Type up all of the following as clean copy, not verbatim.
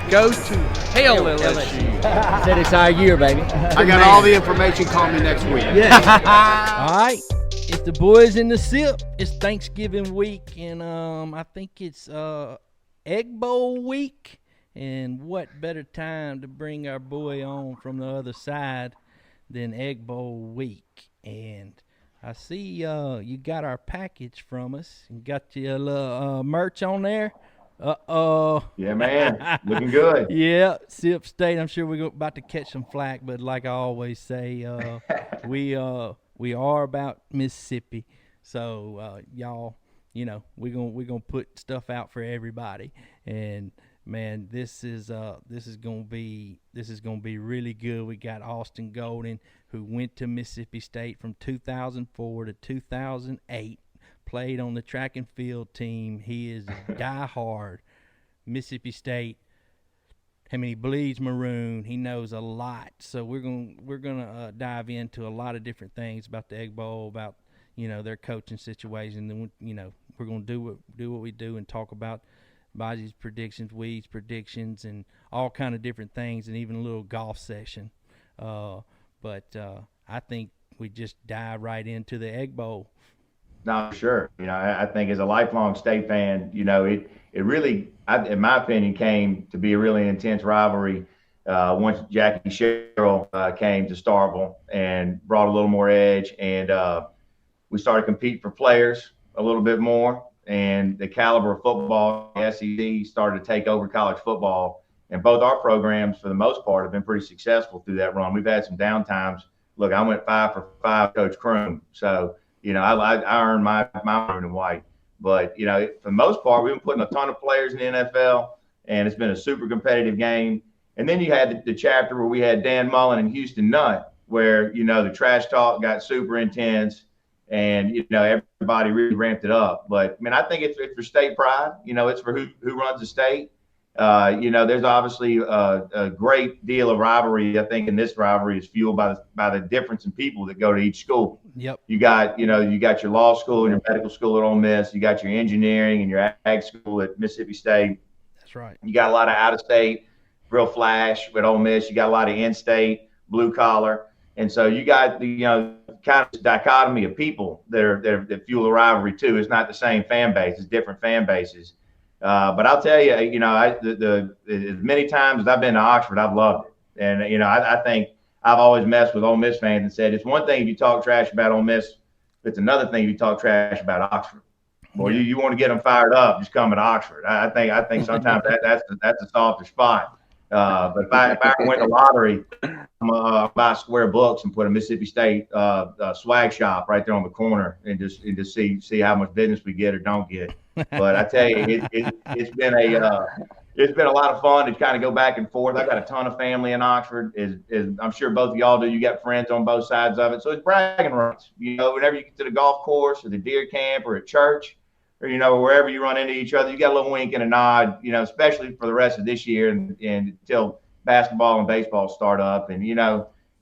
Go to hell, LSU. Said it's our year, baby. I got all the information. Call me next week. Yeah. All right. It's the boys in the sip. It's Thanksgiving week, and I think it's Egg Bowl week. And what better time to bring our boy on from the other side than Egg Bowl week? And I see you got our package from us. You got your little merch on there. Yeah, man. Looking good. Yeah, Sip State. I'm sure we're about to catch some flack, but like I always say, we are about Mississippi. So y'all, we're gonna put stuff out for everybody. And man, this is gonna be really good. We got Austin Golden, who went to Mississippi State from 2004 to 2008. Played on the track and field team. He is diehard Mississippi State. I mean, he bleeds maroon. He knows a lot. So we're gonna dive into a lot of different things about the Egg Bowl, about their coaching situation. And we're gonna do what we do and talk about Bozzy's predictions, Wee's predictions, and all kind of different things, and even a little golf session. But I think we just dive right into the Egg Bowl. No, sure. I think as a lifelong State fan, it really, in my opinion, came to be a really intense rivalry once Jackie Sherrill came to Starkville and brought a little more edge. And we started competing for players a little bit more. And the caliber of football, the SEC started to take over college football. And both our programs, for the most part, have been pretty successful through that run. We've had some downtimes. Look, I went 5 for 5, Coach Kroom. So, I earned my maroon and white. But, for the most part, we've been putting a ton of players in the NFL, and it's been a super competitive game. And then you had the chapter where we had Dan Mullen and Houston Nutt, where, the trash talk got super intense, and, everybody really ramped it up. But, I think it's for state pride. It's for who runs the state. There's obviously a great deal of rivalry. I think in this rivalry is fueled by the difference in people that go to each school. Yep. You got your law school and your medical school at Ole Miss. You got your engineering and your ag school at Mississippi State. That's right. You got a lot of out-of-state, real flash with Ole Miss. You got a lot of in-state, blue collar. And so you got kind of dichotomy of people that fuel the rivalry too. It's not the same fan base. It's different fan bases. But I'll tell you, as many times as I've been to Oxford, I've loved it. And, I think I've always messed with Ole Miss fans and said, it's one thing if you talk trash about Ole Miss. It's another thing if you talk trash about Oxford. Well, you want to get them fired up, just come to Oxford. I think sometimes that's the softer spot. But if I win the lottery, I'm going to buy square books and put a Mississippi State swag shop right there on the corner and just see how much business we get or don't get. But I tell you, it's been a lot of fun to kind of go back and forth. I got a ton of family in Oxford, as I'm sure both of y'all do. You got friends on both sides of it, so it's bragging rights. Whenever you get to the golf course or the deer camp or at church, or wherever you run into each other, you got a little wink and a nod. Especially for the rest of this year and until basketball and baseball start up. And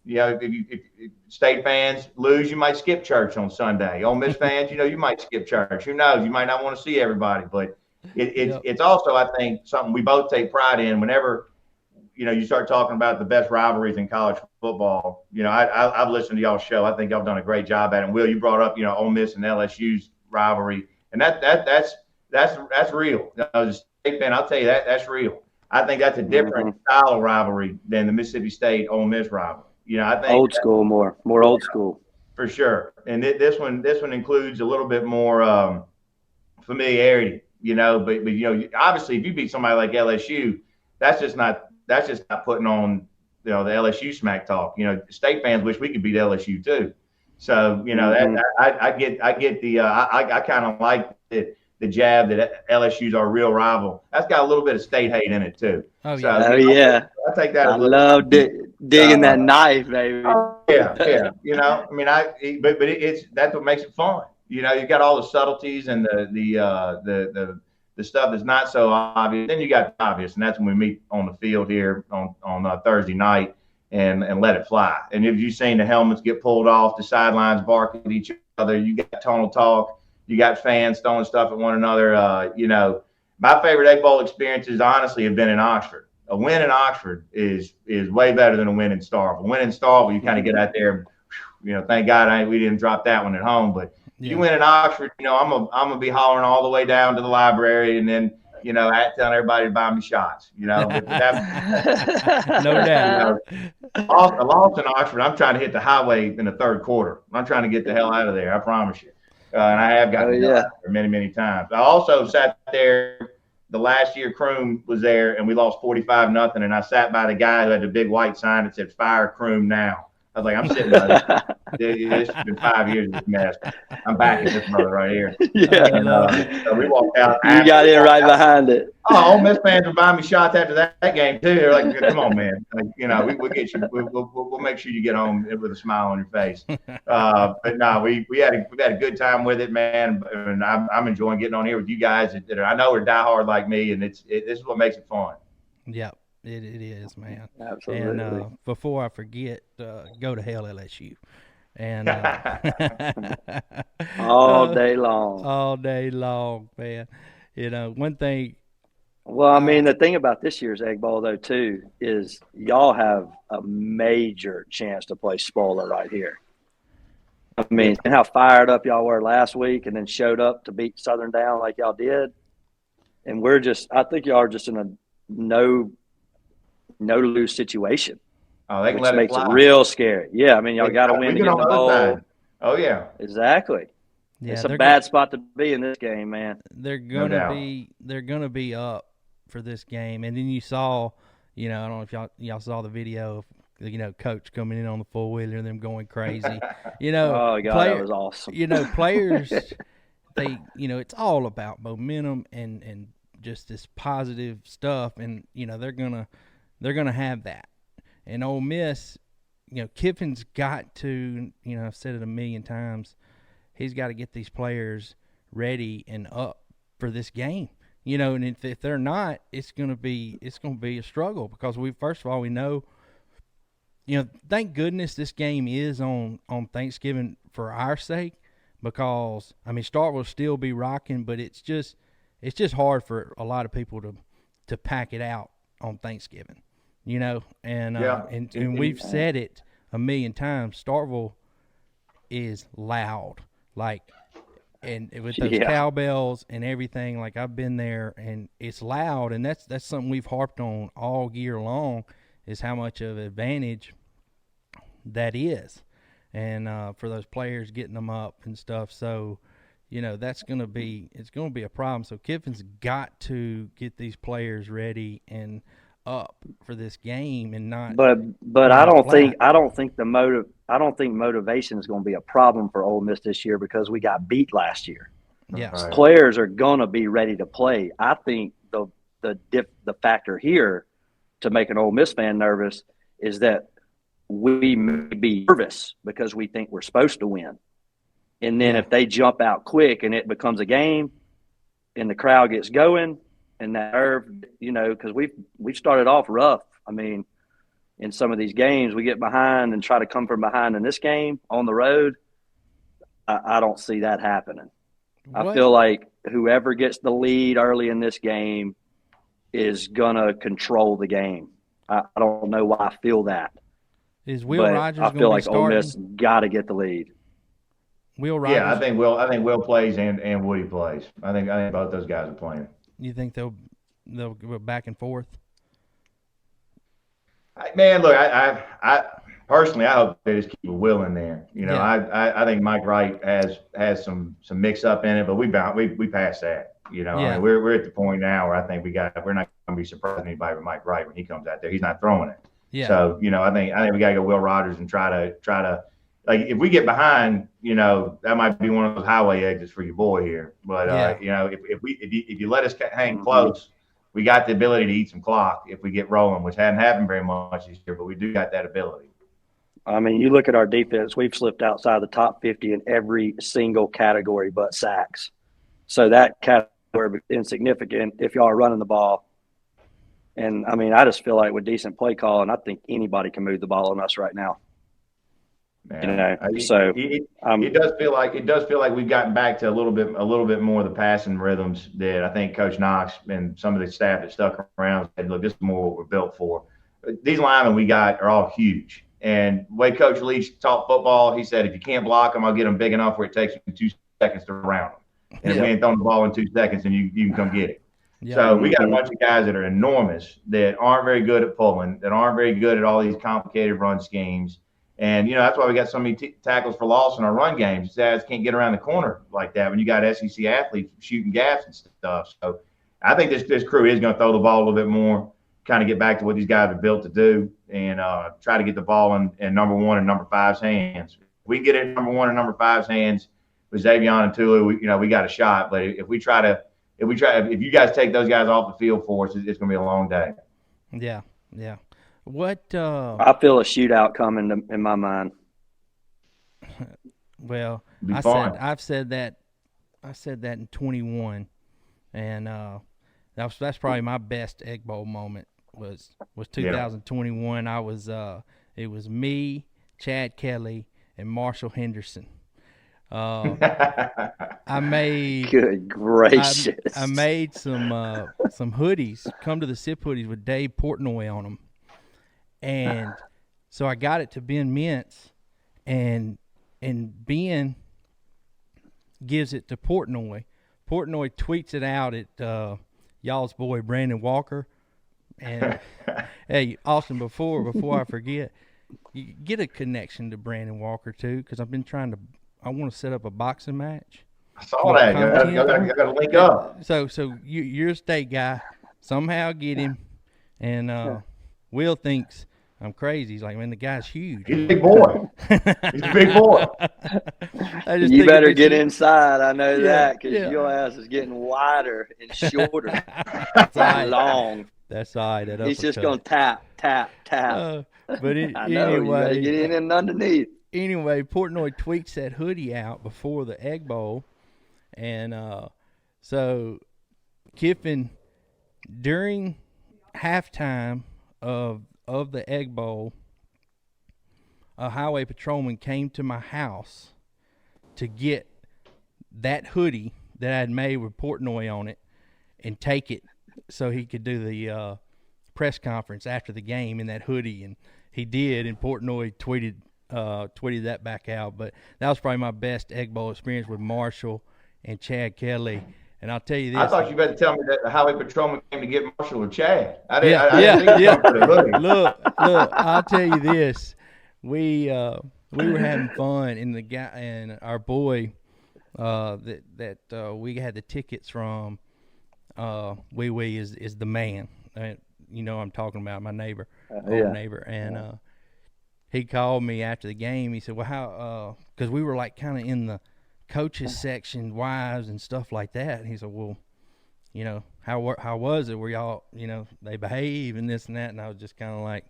if State fans lose, you might skip church on Sunday. Ole Miss fans, you might skip church. Who knows? You might not want to see everybody. But it's also, I think, something we both take pride in. Whenever you start talking about the best rivalries in college football, I've listened to y'all's show. I think y'all done a great job at it. And Will, you brought up Ole Miss and LSU's rivalry, and that's real. As a State fan, I'll tell you that's real. I think that's a different style of rivalry than the Mississippi State Ole Miss rivalry. I think old school, more old school for sure. And this one includes a little bit more familiarity, But obviously, if you beat somebody like LSU, that's just not putting on the LSU smack talk. State fans wish we could beat LSU too. So I get the I kind of like the jab that LSU's our real rival. That's got a little bit of state hate in it too. Oh, so, yeah. I take that. I love digging that knife, baby. Yeah. But it's that's what makes it fun. You got all the subtleties and the stuff that's not so obvious. Then you got the obvious, and that's when we meet on the field here on Thursday night and let it fly. And if you've seen the helmets get pulled off, the sidelines bark at each other, you got tonal talk, you got fans throwing stuff at one another. My favorite Egg Bowl experiences honestly have been in Oxford. a win in Oxford is way better than a win in Starkville. A win in Starkville, you kind of get out there, thank God we didn't drop that one at home. But you win in Oxford, I'm gonna be hollering all the way down to the library, and then telling everybody to buy me shots. But that, no doubt. I lost in Oxford. I'm trying to hit the highway in the third quarter. I'm trying to get the hell out of there. I promise you. And I have gotten the hell out of there many, many times. I also sat there the last year Croom was there, and we lost 45-0. And I sat by the guy who had the big white sign that said "Fire Croom now." I was like, I'm sitting by this. It's been 5 years of this mess. I'm back at this brother right here. Yeah. And, so we walked out. You got in right behind it. Oh, Ole Miss fans were buying me shots after that game too. They're like, "Come on, man! We'll get you. We'll make sure you get home with a smile on your face." But no, we had a good time with it, man. And I'm enjoying getting on here with you guys that I know are diehard like me, and this is what makes it fun. Yep. It is, man. Absolutely. And before I forget, go to hell, LSU. And all day long. All day long, man. One thing. Well, I mean, the thing about this year's Egg Bowl, though, too, is y'all have a major chance to play spoiler right here. I mean, and how fired up y'all were last week and then showed up to beat Southern down like y'all did. And I think y'all are just in a no-lose situation. Oh, they can which let makes it fly. it real scary. Yeah, I mean, y'all got to win to get in the bowl. Side. Oh, yeah. Exactly. Yeah, it's a bad spot to be in this game, man. They're gonna be up for this game, and then you saw, I don't know if y'all saw the video of Coach coming in on the four-wheeler and them going crazy. Oh God, that was awesome. Players, it's all about momentum and just this positive stuff, and they're gonna have that. And Ole Miss, Kiffin's got to, I've said it a million times, he's got to get these players ready and up for this game. And if they're not, it's gonna be a struggle because first of all we know, thank goodness this game is on Thanksgiving for our sake, because Stark will still be rocking, but it's just hard for a lot of people to pack it out on Thanksgiving. And we've said it a million times. Starkville is loud, and with those cowbells and everything. I've been there, and it's loud, and that's something we've harped on all year long, is how much of an advantage that is, and for those players getting them up and stuff. So, it's gonna be a problem. So Kiffin's got to get these players ready and up for this game, and not. But I don't think motivation is going to be a problem for Ole Miss this year because we got beat last year. Yeah, right. Players are going to be ready to play. I think the factor here to make an Ole Miss fan nervous is that we may be nervous because we think we're supposed to win, and then if they jump out quick and it becomes a game, and the crowd gets going. And that nerve, because we've started off rough. In some of these games, we get behind and try to come from behind. In this game on the road, I don't see that happening. I feel like whoever gets the lead early in this game is gonna control the game. I don't know why I feel that. Is Will Rogers? I feel like Ole Miss got to get the lead. Will Rogers? Yeah, I think Will plays and Woody plays. I think both those guys are playing. You think they'll go back and forth? Man, look, I personally, I hope they just keep Will in there. I think Mike Wright has some mix up in it, but we passed that. We're at the point now where I think we're not going to be surprised anybody with Mike Wright when he comes out there. He's not throwing it. Yeah. So I think we got to go Will Rogers and try to. If we get behind, that might be one of those highway exits for your boy here. But if you let us hang close, we got the ability to eat some clock if we get rolling, which hadn't happened very much this year. But we do got that ability. You look at our defense; we've slipped outside the top 50 in every single category but sacks. So that category is insignificant if y'all are running the ball. And I just feel like with decent play calling, I think anybody can move the ball on us right now. So it does feel like we've gotten back to a little bit more of the passing rhythms that I think Coach Knox and some of the staff that stuck around said, look, this is more what we're built for. These linemen we got are all huge. And the way Coach Leach taught football, he said, if you can't block them, I'll get them big enough where it takes you 2 seconds to round them. And if we ain't throwing the ball in 2 seconds, then you can come get it. Yeah. So we got a bunch of guys that are enormous that aren't very good at pulling, that aren't very good at all these complicated run schemes. And, that's why we got so many tackles for loss in our run games. Guys can't get around the corner like that when you got SEC athletes shooting gaps and stuff. So I think this crew is going to throw the ball a little bit more, kind of get back to what these guys are built to do, and try to get the ball in number 1 and number 5's hands. If we get it in number 1 and number 5's hands with Xavion and Tulu, we got a shot. But if you guys take those guys off the field for us, it's going to be a long day. Yeah, yeah. What? I feel a shootout coming in my mind. Well, I said that in 21, and that's probably my best Egg Bowl moment was 2021. Yeah. It was me, Chad Kelly, and Marshall Henderson. I made good gracious. I made some hoodies, come to the SIP hoodies with Dave Portnoy on them. And so I got it to Ben Mintz, and Ben gives it to Portnoy. Portnoy tweets it out at y'all's boy Brandon Walker. And hey, Austin, before I forget, you get a connection to Brandon Walker too, because I want to set up a boxing match. I saw that. I got to link up. So you're a state guy. Somehow get him, and Will thinks I'm crazy. He's like, man, the guy's huge. He's a big boy. He's a big boy. You better get inside. I know that, because your ass is getting wider and shorter. That's long. That's all right. He's just going to tap. But I know, anyway, you get in and underneath. Anyway, Portnoy tweets that hoodie out before the Egg Bowl, and so Kiffin, during halftime of the Egg Bowl, a highway patrolman came to my house to get that hoodie that I had made with Portnoy on it and take it so he could do the press conference after the game in that hoodie, and he did, and Portnoy tweeted that back out. But that was probably my best Egg Bowl experience with Marshall and Chad Kelly. And I'll tell you this. I thought you better tell me that the highway patrolman came to get Marshall or Chad. I didn't think for the hoodie. Look, I'll tell you this. We were having fun, and the guy and our boy that we had the tickets from, Wee is the man. I'm talking about my neighbor, neighbor, and he called me after the game. He said, "Well, how?" Because we were like kind of in the coaches section, wives and stuff like that. And he said, "Well, how was it? Were y'all, they behave and this and that?" And I was just kind of like,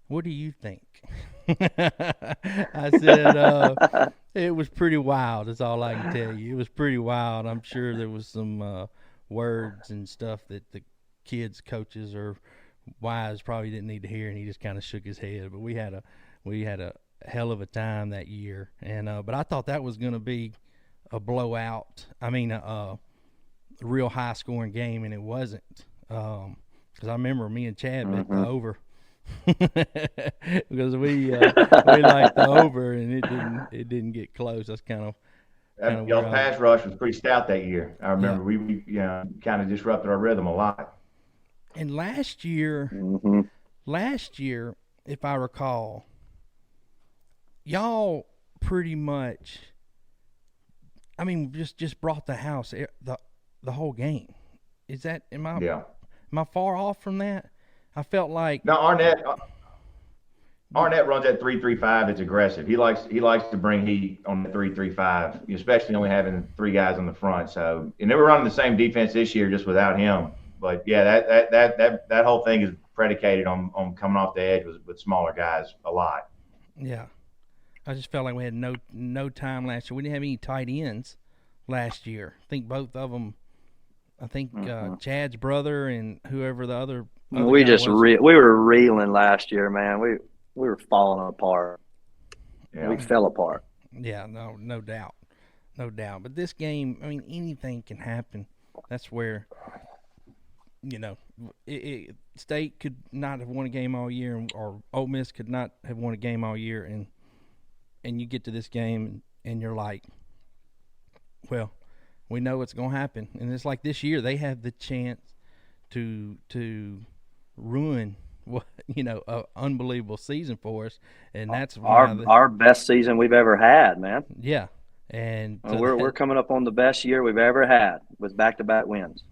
"What do you think?" I said, "It was pretty wild. That's all I can tell you. It was pretty wild. I'm sure there was some words and stuff that the kids, coaches, or wives probably didn't need to hear." And he just kind of shook his head. But we had a hell of a time that year, and but I thought that was going to be a blowout. I mean, a real high scoring game, and it wasn't. Because I remember me and Chad bet the over. Because we liked the over, and it didn't get close. That's kind of y'all's pass rush was pretty stout that year. I remember we kind of disrupted our rhythm a lot. And last year, if I recall, y'all pretty much, I mean, just brought the house the whole game. Is that am I far off from that? I felt like Arnett runs that 3-3-5. It's aggressive. He likes to bring heat on the 3-3-5, especially only having 3 guys on the front. So, and they were running the same defense this year just without him. But yeah, that whole thing is predicated on coming off the edge with smaller guys a lot. Yeah, I just felt like we had no time last year. We didn't have any tight ends last year. I think both of them. I think Chad's brother and whoever the other we just we were reeling last year, man. We were falling apart. We fell apart. Yeah, no doubt. No doubt. But this game, I mean, anything can happen. That's where, State could not have won a game all year, or Ole Miss could not have won a game all year, and you get to this game and you're like, well, we know what's going to happen. And it's like this year they have the chance to ruin an unbelievable season for us, and that's our best season we've ever had, man. Yeah. And so we're coming up on the best year we've ever had with back-to-back wins.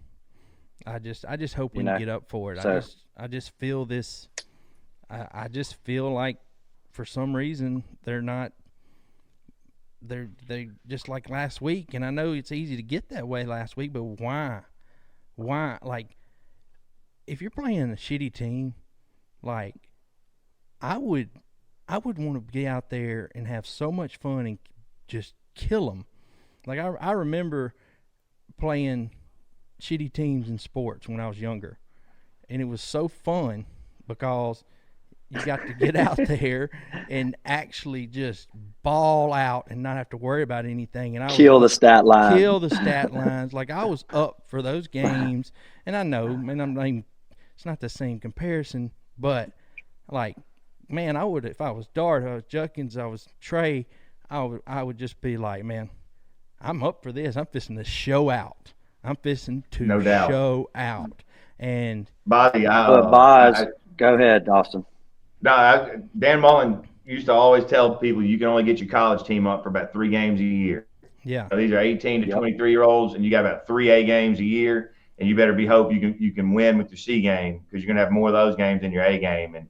I just hope we can get up for it. So, I just feel this. I just feel like for some reason they're just like last week, and I know it's easy to get that way last week, but why? Like, if you're playing a shitty team, like I would want to get out there and have so much fun and just kill them. Like I remember playing shitty teams in sports when I was younger, and it was so fun because you got to get out there and actually just ball out and not have to worry about anything. And kill the stat line. Kill the stat lines. Like I was up for those games, and I know, man, it's not the same comparison, but like, man, I would, if I was Dart, I was Judkins, I was Trey, I would just be like, man, I'm up for this. I'm fixing to show out. I'm fixing to show out. And Bozzy, go ahead, Austin. No, Dan Mullen used to always tell people you can only get your college team up for about 3 games a year. Yeah. So these are 18 to 23-year-olds, and you got about 3 A games a year, and you better hope you can win with your C game, because you're gonna have more of those games than your A game. And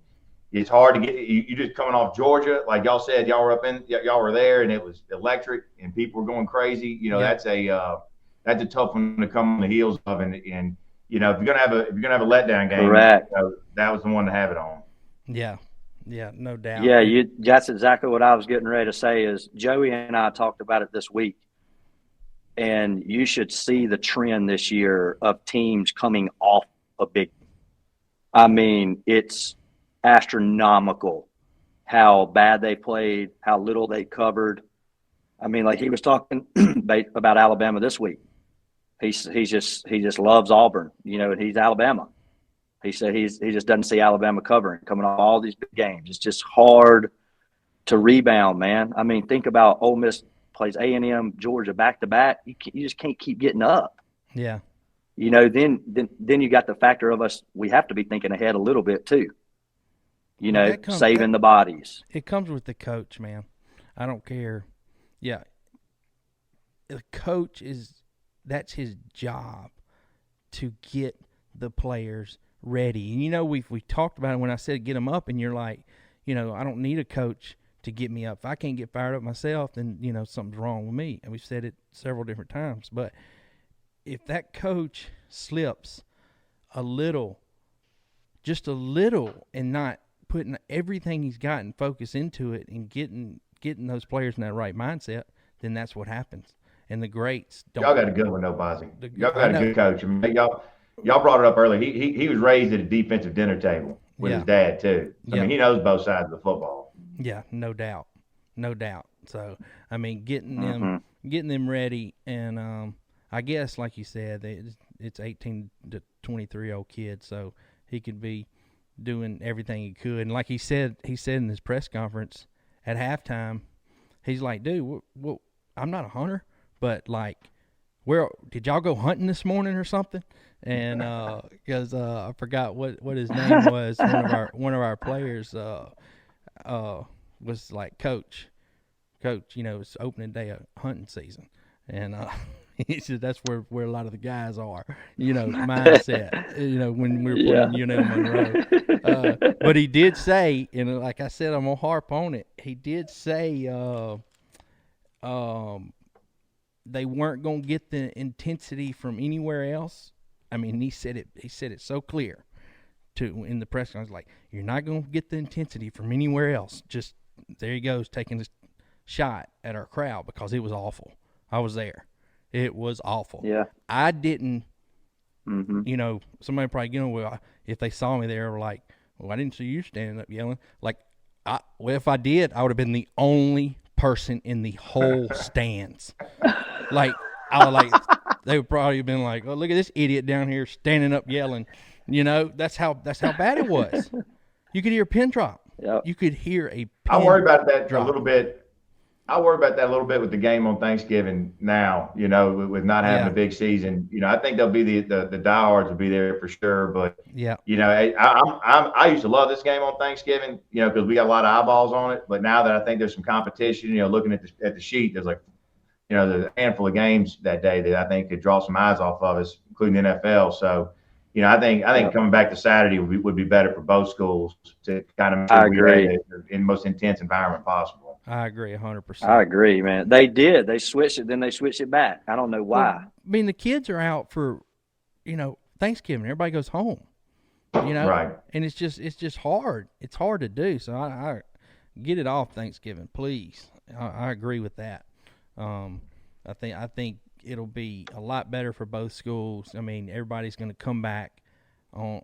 it's hard to get. You just coming off Georgia, like y'all said, y'all were there, and it was electric, and people were going crazy. That's a tough one to come on the heels of, and if you're gonna have a letdown game, correct, that was the one to have it on. Yeah, no doubt. Yeah, that's exactly what I was getting ready to say. Is Joey and I talked about it this week, and you should see the trend this year of teams coming off a big. I mean, it's astronomical how bad they played, how little they covered. I mean, like he was talking about Alabama this week. He just loves Auburn, and he's Alabama. He said he just doesn't see Alabama covering, coming off all these big games. It's just hard to rebound, man. I mean, think about Ole Miss plays A&M, Georgia back to back. You just can't keep getting up. Yeah. Then you got the factor of us. We have to be thinking ahead a little bit too. Saving the bodies. It comes with the coach, man. I don't care. Yeah. The coach that's his job, to get the players ready. And we talked about it when I said get them up, and you're like, I don't need a coach to get me up. If I can't get fired up myself, then something's wrong with me. And we've said it several different times. But if that coach slips just a little, and not putting everything he's got and focus into it, and getting those players in that right mindset, then that's what happens. And the greats don't. Y'all got a good one, though, Bozzy. Y'all got a good coach. I mean, y'all brought it up earlier. He was raised at a defensive dinner table with his dad too. I mean, he knows both sides of the football. Yeah, no doubt. So I mean, getting them ready, and I guess like you said, it's 18 to 23-year-old kids, so he could be doing everything he could. And like he said in his press conference at halftime, he's like, dude, I'm not a hunter, but like, where did y'all go hunting this morning or something? And because I forgot what his name was. one of our players was like, coach, it's opening day of hunting season, and he said that's where a lot of the guys are, mindset, when we were playing Monroe. But he did say, and like I said, I'm gonna harp on it. He did say they weren't gonna get the intensity from anywhere else. I mean, he said it so clear in the press conference, like, you're not gonna get the intensity from anywhere else. Just there he goes, taking a shot at our crowd, because it was awful. I was there. It was awful. Yeah. I didn't, somebody probably, if they saw me there, were like, well, I didn't see you standing up yelling. Like, Well, if I did, I would have been the only person in the whole stands. Like, they would probably have been like, "Oh, look at this idiot down here standing up yelling." That's how bad it was. You could hear a pin drop. Yep. You could hear a pin I worry about that drop. a little bit. I worry about that a little bit with the game on Thanksgiving now, with not having a big season. I think there'll be the diehards will be there for sure. But, I used to love this game on Thanksgiving, because we got a lot of eyeballs on it. But now that I think there's some competition, looking at the sheet, there's like, there's a handful of games that day that I think could draw some eyes off of us, including the NFL. So, I think coming back to Saturday would be better for both schools to kind of I agree. in the most intense environment possible. I agree 100%. I agree, man. They did. They switched it, then they switched it back. I don't know why. Well, I mean, the kids are out for, Thanksgiving. Everybody goes home, Right. And it's just hard. It's hard to do. So I get it off Thanksgiving, please. I agree with that. I think it'll be a lot better for both schools. I mean, everybody's going to come back on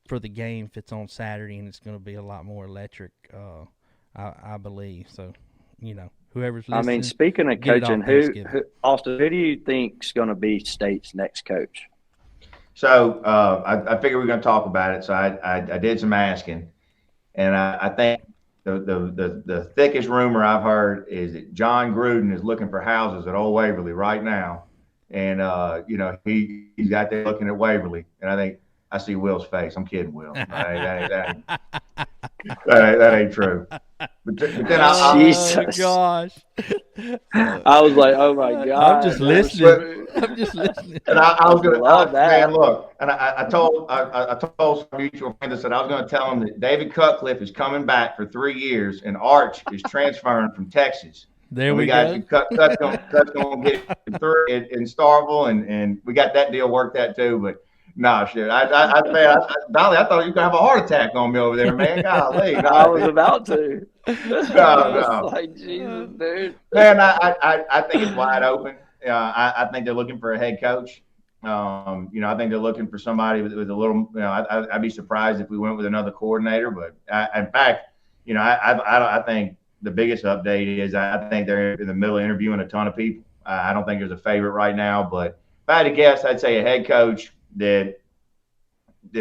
for the game if it's on Saturday, and it's going to be a lot more electric. I believe so. Whoever's listening. I mean, speaking of coaching, Austin, who do you think's going to be State's next coach? So I figured we were going to talk about it. So I did some asking, and I think the thickest rumor I've heard is that John Gruden is looking for houses at Old Waverly right now, and he's out there looking at Waverly, and I think I see Will's face. I'm kidding, Will. That ain't true. But then Jesus. Gosh. I was like, oh my God. I'm just listening. And I was going to love that. Man, look, and I told some mutual friends, I said I was going to tell them that David Cutcliffe is coming back for 3 years, and Arch is transferring from Texas. There and we go. Cut's going to get in Starville, and we got that deal worked out too. But no, shit. Dolly, I thought you were going to have a heart attack on me over there, man. Golly. No, I was about to. No. Like, Jesus, dude. Man, I think it's wide open. I think they're looking for a head coach. I think they're looking for somebody with a little. I'd be surprised if we went with another coordinator. But in fact, I think the biggest update is I think they're in the middle of interviewing a ton of people. I don't think there's a favorite right now. But if I had to guess, I'd say a head coach that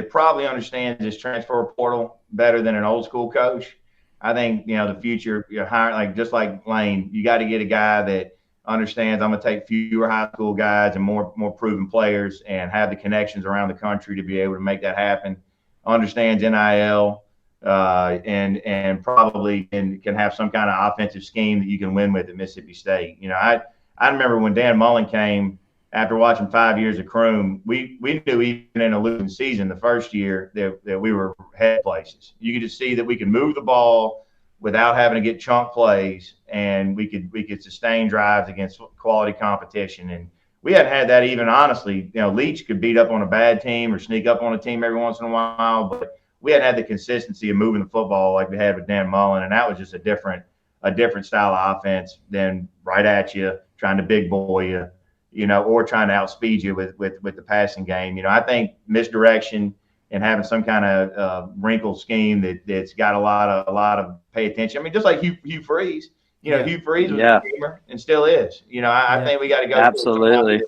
probably understands this transfer portal better than an old school coach. I think, the future, you're hiring, just like Lane, you got to get a guy that understands I'm going to take fewer high school guys and more proven players and have the connections around the country to be able to make that happen. Understands NIL and probably can have some kind of offensive scheme that you can win with at Mississippi State. I remember when Dan Mullen came after watching 5 years of Croom, we knew even in a losing season the first year that we were head places. You could just see that we could move the ball without having to get chunk plays, and we could sustain drives against quality competition. And we hadn't had that even, honestly. Leach could beat up on a bad team or sneak up on a team every once in a while, but we hadn't had the consistency of moving the football like we had with Dan Mullen, and that was just a different style of offense than right at you, trying to big boy you. Or trying to outspeed you with the passing game. I think misdirection and having some kind of wrinkle scheme that's got a lot of pay attention. I mean, just like Hugh Freeze. Hugh Freeze was a schemer and still is. I think we got to go. Absolutely.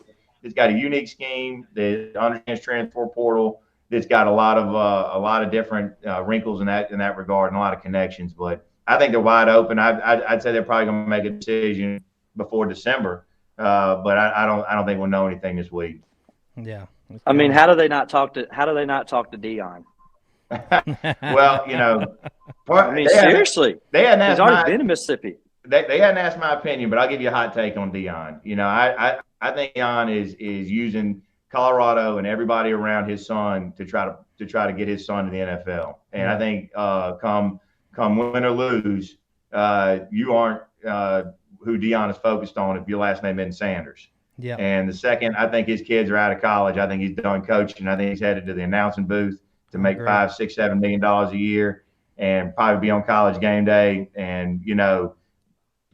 It's got a unique scheme that understands transfer portal. That's got a lot of different wrinkles in that regard and a lot of connections. But I think they're wide open. I'd say they're probably going to make a decision before December. But I don't think we'll know anything this week. Yeah. I mean, how do they not talk to Dion? Well, seriously, they hadn't asked. He's already been in Mississippi. They hadn't asked my opinion, but I'll give you a hot take on Dion. I think Dion is using Colorado and everybody around his son to try to get his son to the NFL. And I think come win or lose, you aren't who Dion is focused on if your last name isn't Sanders. Yeah. And the second, I think his kids are out of college. I think he's done coaching. I think he's headed to the announcing booth to make $5, $6, $7 million a year and probably be on College game day and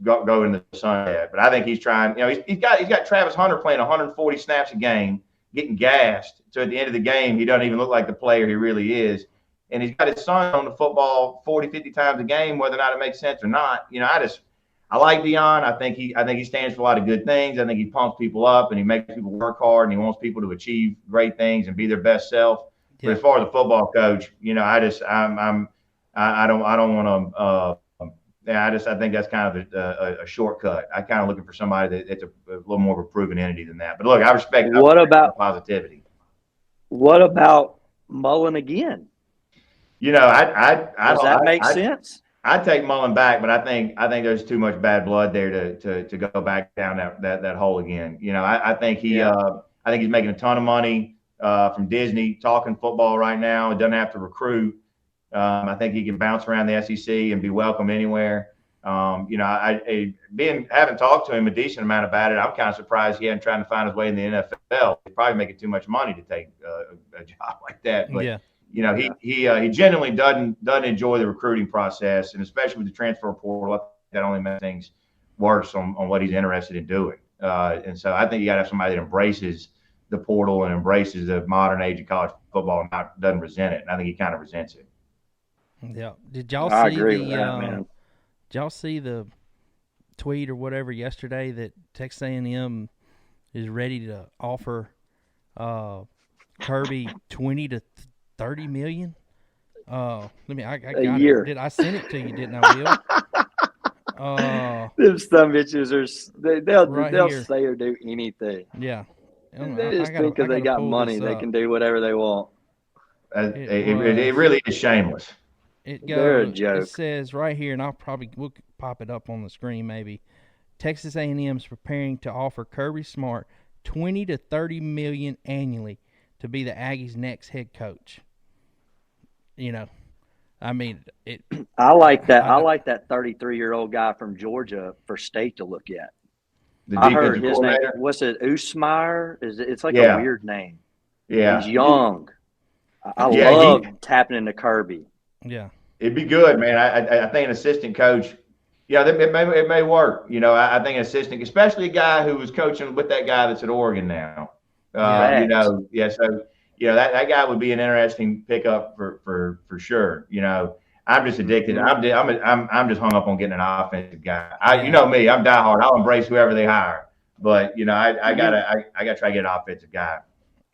go in the sun. But I think he's trying. He's got Travis Hunter playing 140 snaps a game, getting gassed. So at the end of the game, he doesn't even look like the player he really is. and he's got his son on the football 40, 50 times a game, whether or not it makes sense or not. I like Dion. I think he stands for a lot of good things. I think he pumps people up and he makes people work hard and he wants people to achieve great things and be their best self. Yeah. But as far as a football coach, I don't want to. I think that's kind of a shortcut. I'm kind of looking for somebody that's a little more of a proven entity than that. But look, I respect positivity. What about Mullen again? Does that make sense? I'd take Mullen back, but I think there's too much bad blood there to go back down that hole again. I think he's making a ton of money from Disney, talking football right now. He doesn't have to recruit. I think he can bounce around the SEC and be welcome anywhere. Having talked to him a decent amount about it, I'm kind of surprised he hadn't trying to find his way in the NFL. He's probably making too much money to take a job like that. But yeah. He genuinely doesn't enjoy the recruiting process, and especially with the transfer portal, I think that only makes things worse on what he's interested in doing. And so I think you got to have somebody that embraces the portal and embraces the modern age of college football and doesn't resent it. And I think he kind of resents it. Yeah. Did y'all see the tweet or whatever yesterday that Texas A&M is ready to offer Kirby $20 to $30 million? I got a year. I sent it to you, didn't I, Will? Them some bitches they'll say or do anything. Yeah. They just think because they got money, they can do whatever they want. It really is shameless. They're a joke. It says right here, and we'll pop it up on the screen maybe. Texas A&M is preparing to offer Kirby Smart $20 to $30 million annually to be the Aggies' next head coach. I like that. I like that 33-year-old guy from Georgia for State to look at. I heard his name. What's it? Usmeyer? It's like a weird name. Yeah, he's young. I love tapping into Kirby. Yeah, it'd be good, man. I think an assistant coach. Yeah, it may work. I think an assistant, especially a guy who was coaching with that guy that's at Oregon now. That guy would be an interesting pickup for sure. I'm just addicted. I'm just hung up on getting an offensive guy. You know me, I'm diehard. I'll embrace whoever they hire, but I gotta try to get an offensive guy.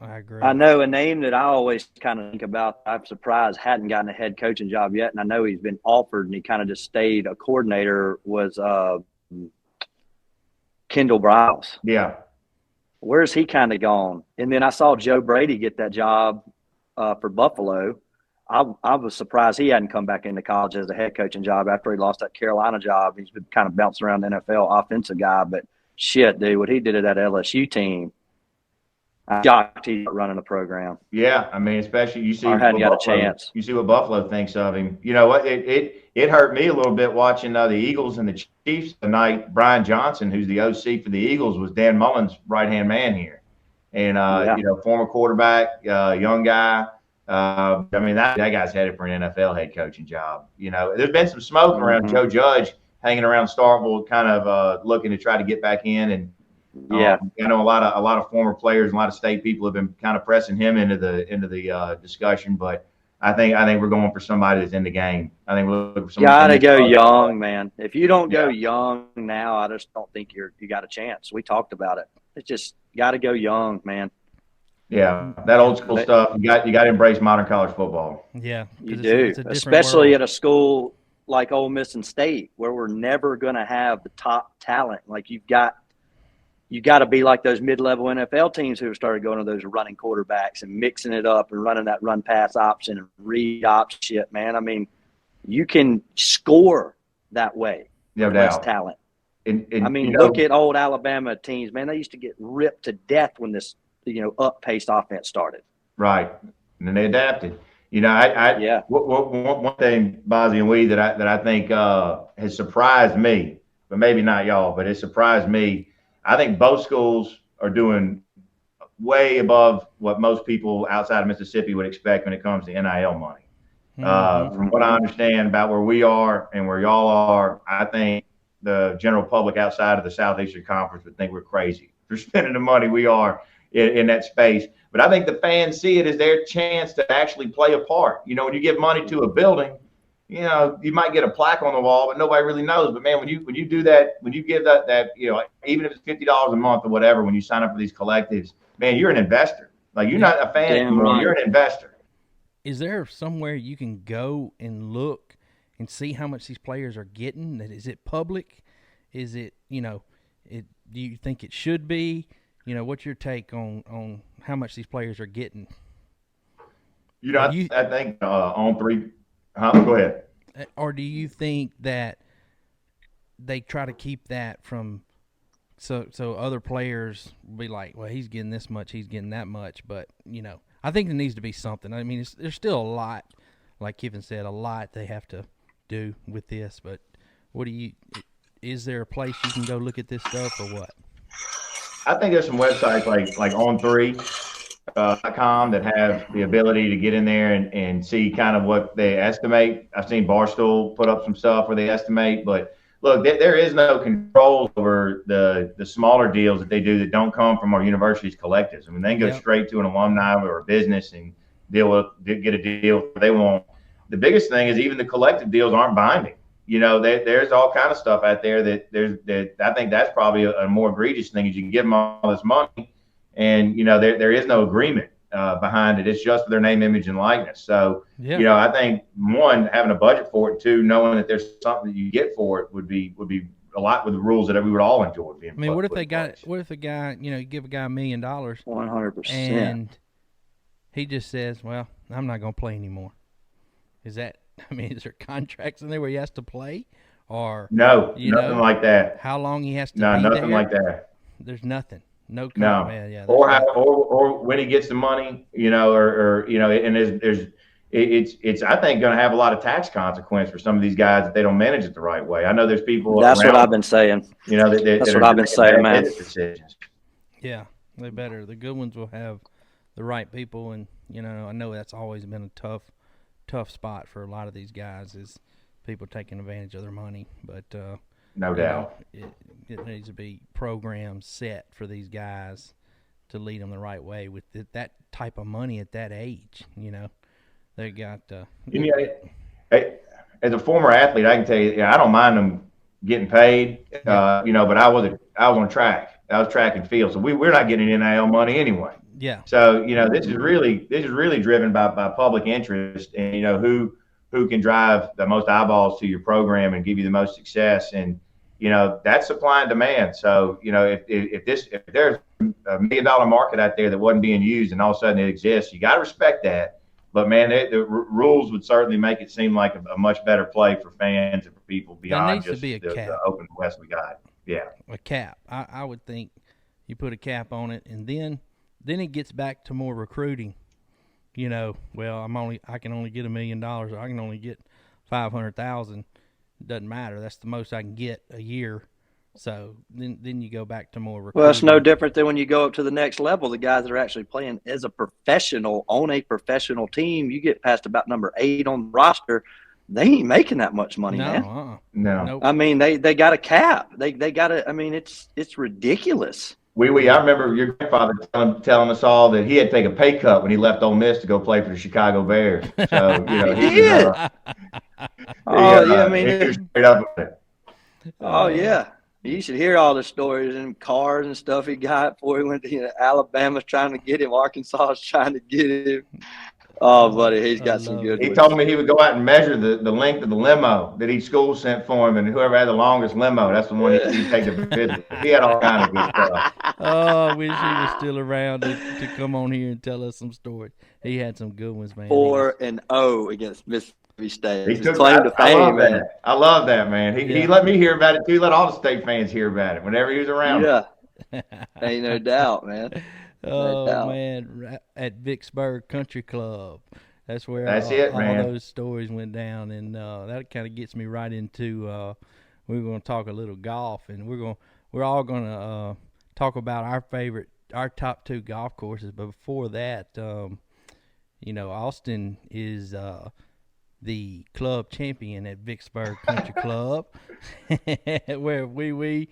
I agree. I know a name that I always kind of think about. I'm surprised hadn't gotten a head coaching job yet, and I know he's been offered, and he kind of just stayed a coordinator. Was Kendall Briles? Yeah. Where's he kind of gone? And then I saw Joe Brady get that job for Buffalo. I was surprised he hadn't come back into college as a head coaching job after he lost that Carolina job. He's been kind of bouncing around the NFL offensive guy, but shit, dude, what he did to that LSU team. I'm shocked he's running the program. Yeah, especially you see. I hadn't got a chance. You see what Buffalo thinks of him. You know what? It hurt me a little bit watching the Eagles and the Chiefs tonight. Brian Johnson, who's the OC for the Eagles, was Dan Mullen's right-hand man here, and former quarterback, young guy. That guy's headed for an NFL head coaching job. There's been some smoke around Joe Judge hanging around Starkville, kind of looking to try to get back in and. I know a lot of former players, and a lot of state people have been kind of pressing him into the discussion, but I think we're going for somebody that's in the game. I think we're looking for somebody. Gotta go young, man. If you don't go young now, I just don't think you got a chance. We talked about it. It's just gotta go young, man. Yeah, that old school stuff. You got to embrace modern college football. Yeah, you do, especially at a school like Ole Miss and State, where we're never going to have the top talent. Like you got to be like those mid-level NFL teams who have started going to those running quarterbacks and mixing it up and running that run-pass option and read option shit, man. You can score that way with less talent. Look at old Alabama teams, man. They used to get ripped to death when this, up-paced offense started. Right, and then they adapted. One thing, Bozzy and Wee, that I think has surprised me, but maybe not y'all, but it surprised me. I think both schools are doing way above what most people outside of Mississippi would expect when it comes to NIL money. From what I understand about where we are and where y'all are, I think the general public outside of the Southeastern Conference would think we're crazy for spending the money we are in that space. But I think the fans see it as their chance to actually play a part. You know, when you give money to a building, you know, you might get a plaque on the wall, but nobody really knows. But man, when you do that, when you give that, you know, even if it's $50 a month or whatever, when you sign up for these collectives, man, you're an investor. Like, you're not a fan anymore. You're an investor. Is there somewhere you can go and look and see how much these players are getting? Is it public? Is it, you know, do you think it should be? You know, what's your take on how much these players are getting? You know, I think on three. Go ahead. Or do you think that they try to keep that from so other players be like, well, he's getting this much, he's getting that much, but you know, I think there needs to be something. I mean, there's still a lot, like Kevin said, a lot they have to do with this. But is there a place you can go look at this stuff or what? I think there's some websites like on3.com that have the ability to get in there and see kind of what they estimate. I've seen Barstool put up some stuff where they estimate, but look, there is no control over the smaller deals that they do that don't come from our university's collectives. I mean, they can go straight to an alumni or a business and get a deal they want. The biggest thing is even the collective deals aren't binding. You know, there's all kind of stuff out there that I think that's probably a more egregious thing is you can give them all this money and, you know, there is no agreement behind it. It's just their name, image, and likeness. So, you know, I think one, having a budget for it, two, knowing that there's something that you get for it would be a lot with the rules that we would all enjoy being. I mean, what if a guy, you know, you give a guy $1 million, 100%, and he just says, well, I'm not going to play anymore. Is there contracts in there where he has to play? Or no, nothing like that. How long he has to be nothing there? like that. There's nothing. No. Man, yeah. Or when he gets the money, you know, or you know, and it's I think going to have a lot of tax consequence for some of these guys if they don't manage it the right way. I know there's people. That's what I've been saying. You know, that's what I've been saying, man. Yeah, they better. The good ones will have the right people, and you know, I know that's always been a tough spot for a lot of these guys is people taking advantage of their money, but no doubt it needs to be programs set for these guys to lead them the right way with that type of money at that age. You know, they got. As a former athlete, I can tell you, I don't mind them getting paid. You know, but I was on track. I was track and field, so we're not getting NIL money anyway. Yeah. So, you know, this is really driven by public interest and, you know, who can drive the most eyeballs to your program and give you the most success. And, you know, that's supply and demand. So, you know, if there's a $1 million market out there that wasn't being used and all of a sudden it exists, you got to respect that. But, man, the rules would certainly make it seem like a much better play for fans and for people beyond just the open West we got. Yeah. A cap. I would think you put a cap on it, and then it gets back to more recruiting. You know, well, I can only get $1 million, or I can only get 500,000. Doesn't matter. That's the most I can get a year. So then you go back to more recruiting. Well, it's no different than when you go up to the next level. The guys that are actually playing as a professional on a professional team, you get past about number 8 on the roster, they ain't making that much money, man. No. Nope. I mean, they got a cap. They got to. I mean, it's ridiculous. I remember your grandfather telling us all that he had to take a pay cut when he left Ole Miss to go play for the Chicago Bears. So, you know, he did. I mean, he was straight up with it. Oh yeah, you should hear all the stories and cars and stuff he got before he went to Alabama's trying to get him, Arkansas is trying to get him. Oh, buddy, he's got some good. He told me he would go out and measure the length of the limo that each school sent for him, and whoever had the longest limo, that's the one he'd take to visit. He had all kind of good stuff. Oh, I wish he was still around to come on here and tell us some stories. He had some good ones, man. 4-0 against Mississippi State. He took claim to fame, man. I love that, man. He let me hear about it too. He let all the state fans hear about it whenever he was around. Yeah, ain't no doubt, man. Oh man, at Vicksburg Country Club, that's where all those stories went down, and that kind of gets me right into we're going to talk a little golf, and we're all going to talk about our top 2 golf courses. But before that, you know, Austin is the club champion at Vicksburg Country Club, where we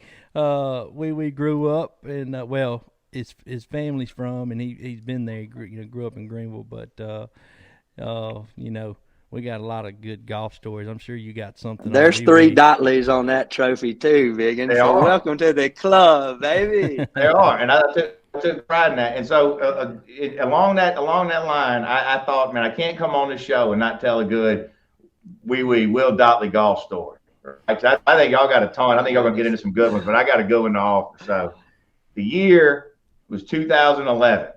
grew up, and well, his family's from, and he's been there. He grew up in Greenville, but we got a lot of good golf stories. I'm sure you got something. There's 3 Dotleys on that trophy too, Biggin. So welcome to the club, baby. They are, and I took pride in that. And so along that line, I thought, man, I can't come on this show and not tell a good Will Dotley golf story. Right? So I think y'all got a ton. I think y'all gonna get into some good ones, but I got a good one to offer. So the year was 2011.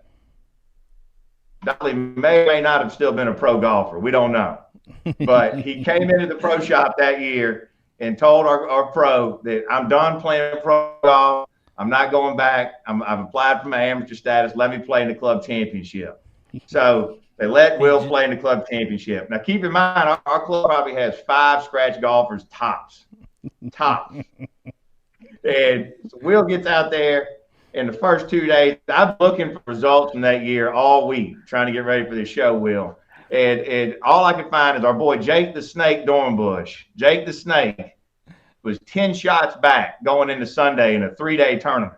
Dotley may or may not have still been a pro golfer. We don't know. But he came into the pro shop that year and told our pro that I'm done playing pro golf. I'm not going back. I've applied for my amateur status. Let me play in the club championship. So they let Will play in the club championship. Now, keep in mind, our club probably has 5 scratch golfers tops. And so Will gets out there. In the first 2 days, I'm looking for results from that year all week, trying to get ready for the show, Will. And all I could find is our boy Jake the Snake Dornbush. Jake the Snake was 10 shots back going into Sunday in a 3-day tournament.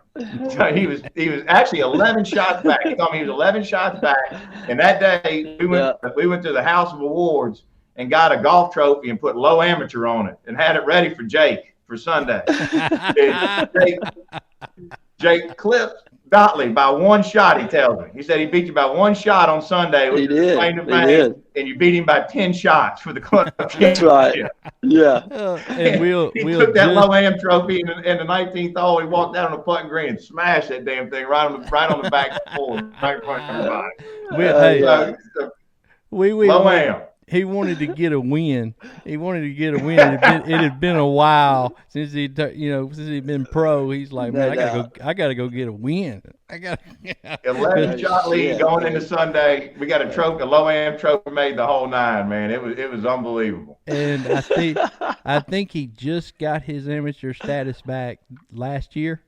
So he was actually 11 shots back. He told me he was 11 shots back. And that day we went to the House of Awards and got a golf trophy and put low amateur on it and had it ready for Jake for Sunday. Jake clipped Dotley by 1 shot, he tells me. He said he beat you by 1 shot on Sunday. He did. And you beat him by 10 shots for the club. That's right. Yeah. And he took that low am trophy in the 19th hole. He walked out on the putting green and smashed that damn thing right on the back board, right in front of everybody. Low am. He wanted to get a win. It had been a while since he'd been pro. He's like, man, I gotta go get a win. 11 shot lead going into Sunday. We got a trophy, a low am trophy made the whole 9, man. It was unbelievable. And I think he just got his amateur status back last year.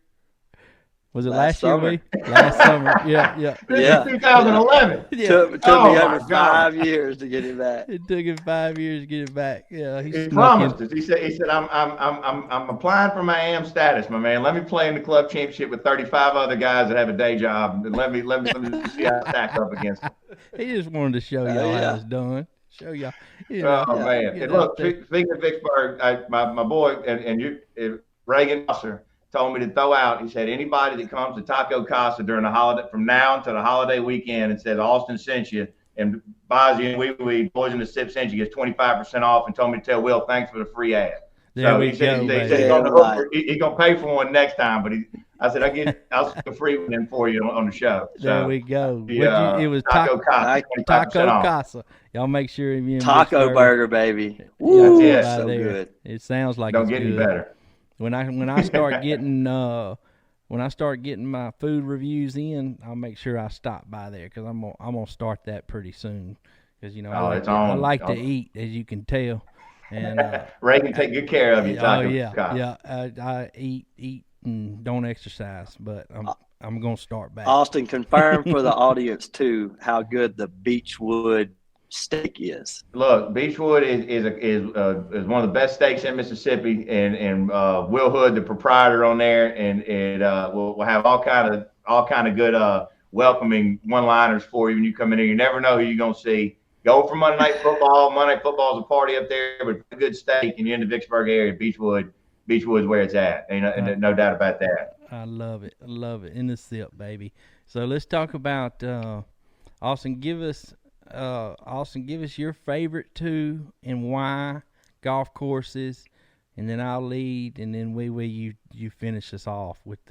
Was it last year? Last summer. Yeah. This is 2011. Yeah. Took me over 5 years to get it back. It took him 5 years to get it back. Yeah, he promised us. He said, I'm applying for my AM status, my man. Let me play in the club championship with 35 other guys that have a day job, and let me see how I stack up against them. He just wanted to show y'all how it's done. Show y'all. Man. And look, speaking of Vicksburg, my boy and you, Reagan Musser, told me to throw out. He said anybody that comes to Taco Casa during the holiday, from now until the holiday weekend, and says Austin sent you, and Bozzy and Wee Boyz in the Sip sent you, gets 25% off, and told me to tell Will thanks for the free ad. So he said he's gonna pay for one next time, but I said I'll stick a free one in for you on the show. So, there we go. It was Taco Casa. Y'all make sure you Taco Burger, baby. Woo, that's so good. It sounds like don't get any better. When I start getting my food reviews in, I'll make sure I stop by there because I'm gonna start that pretty soon. Because I like to eat, as you can tell. And Ray can take good care of you. I eat and don't exercise, but I'm gonna start back. Austin, confirm for the audience too how good the Beechwood steak is. Look, Beechwood is one of the best steaks in Mississippi, and Will Hood, the proprietor on there, and we'll have all kind of good welcoming one-liners for you when you come in here. You never know who you're gonna see. Go for Monday Night Football. Monday Night Football is a party up there, but a good steak, and you're in the Vicksburg area. Beechwood's where it's at. And no doubt about that. I love it. In the sip, baby. So let's talk about Austin. Give us your favorite 2 and why golf courses, and then I'll lead, and then you finish us off with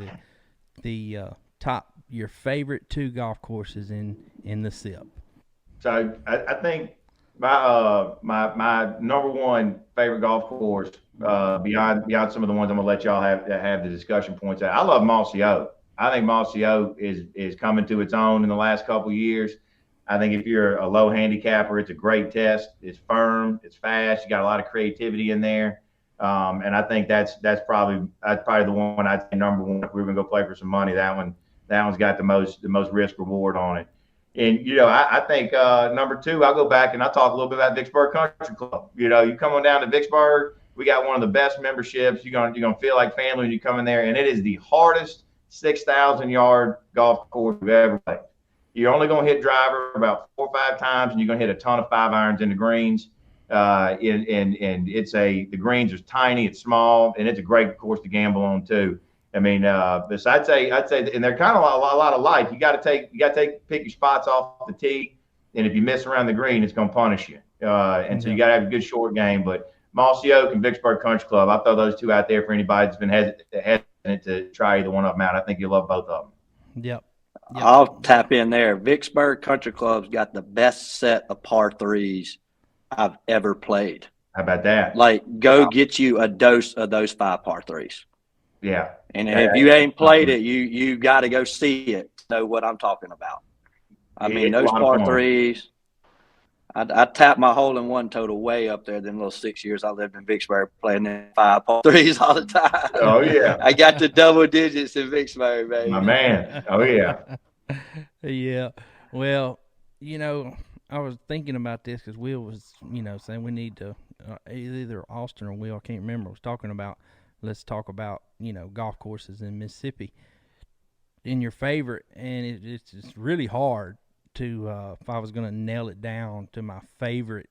the top your favorite 2 golf courses in the SIP. So I think my number 1 favorite golf course beyond some of the ones I'm gonna let y'all have the discussion points at. I love Mossy Oak. I think Mossy Oak is coming to its own in the last couple of years. I think if you're a low handicapper, it's a great test. It's firm, it's fast. You got a lot of creativity in there, and I think that's probably the one I'd say number 1. If we were gonna go play for some money, that one's got the most risk reward on it. And, I think number two, I'll go back and I'll talk a little bit about Vicksburg Country Club. You come on down to Vicksburg, we got one of the best memberships. You're gonna feel like family when you come in there, and it is the hardest 6,000-yard golf course you've ever played. You're only gonna hit driver about 4 or 5 times, and you're gonna hit a ton of 5-irons in the greens. And the greens are tiny, it's small, and it's a great course to gamble on too. I mean, but I'd say, and they're kind of a lot alike. You got to pick your spots off the tee, and if you miss around the green, it's going to punish you. So you got to have a good short game. But Mossy Oak and Vicksburg Country Club, I throw those two out there for anybody that's been hesitant to try either one of them out. I think you'll love both of them. Yep. I'll tap in there. Vicksburg Country Club's got the best set of par threes I've ever played. How about that? Like, go get you a dose of those 5 par threes. Yeah. And if you ain't played it, you got to go see it to know what I'm talking about. I mean, those par threes, I tapped my hole-in-one total way up there them little 6 years I lived in Vicksburg playing them 5 par threes all the time. Oh, yeah. I got to double digits in Vicksburg, baby. My man. Oh, yeah. Yeah. Well, I was thinking about this because Will was, saying we need to either Austin or Will, I can't remember, was talking about, let's talk about, golf courses in Mississippi. In your favorite, and it's really hard to, if I was going to nail it down to my favorite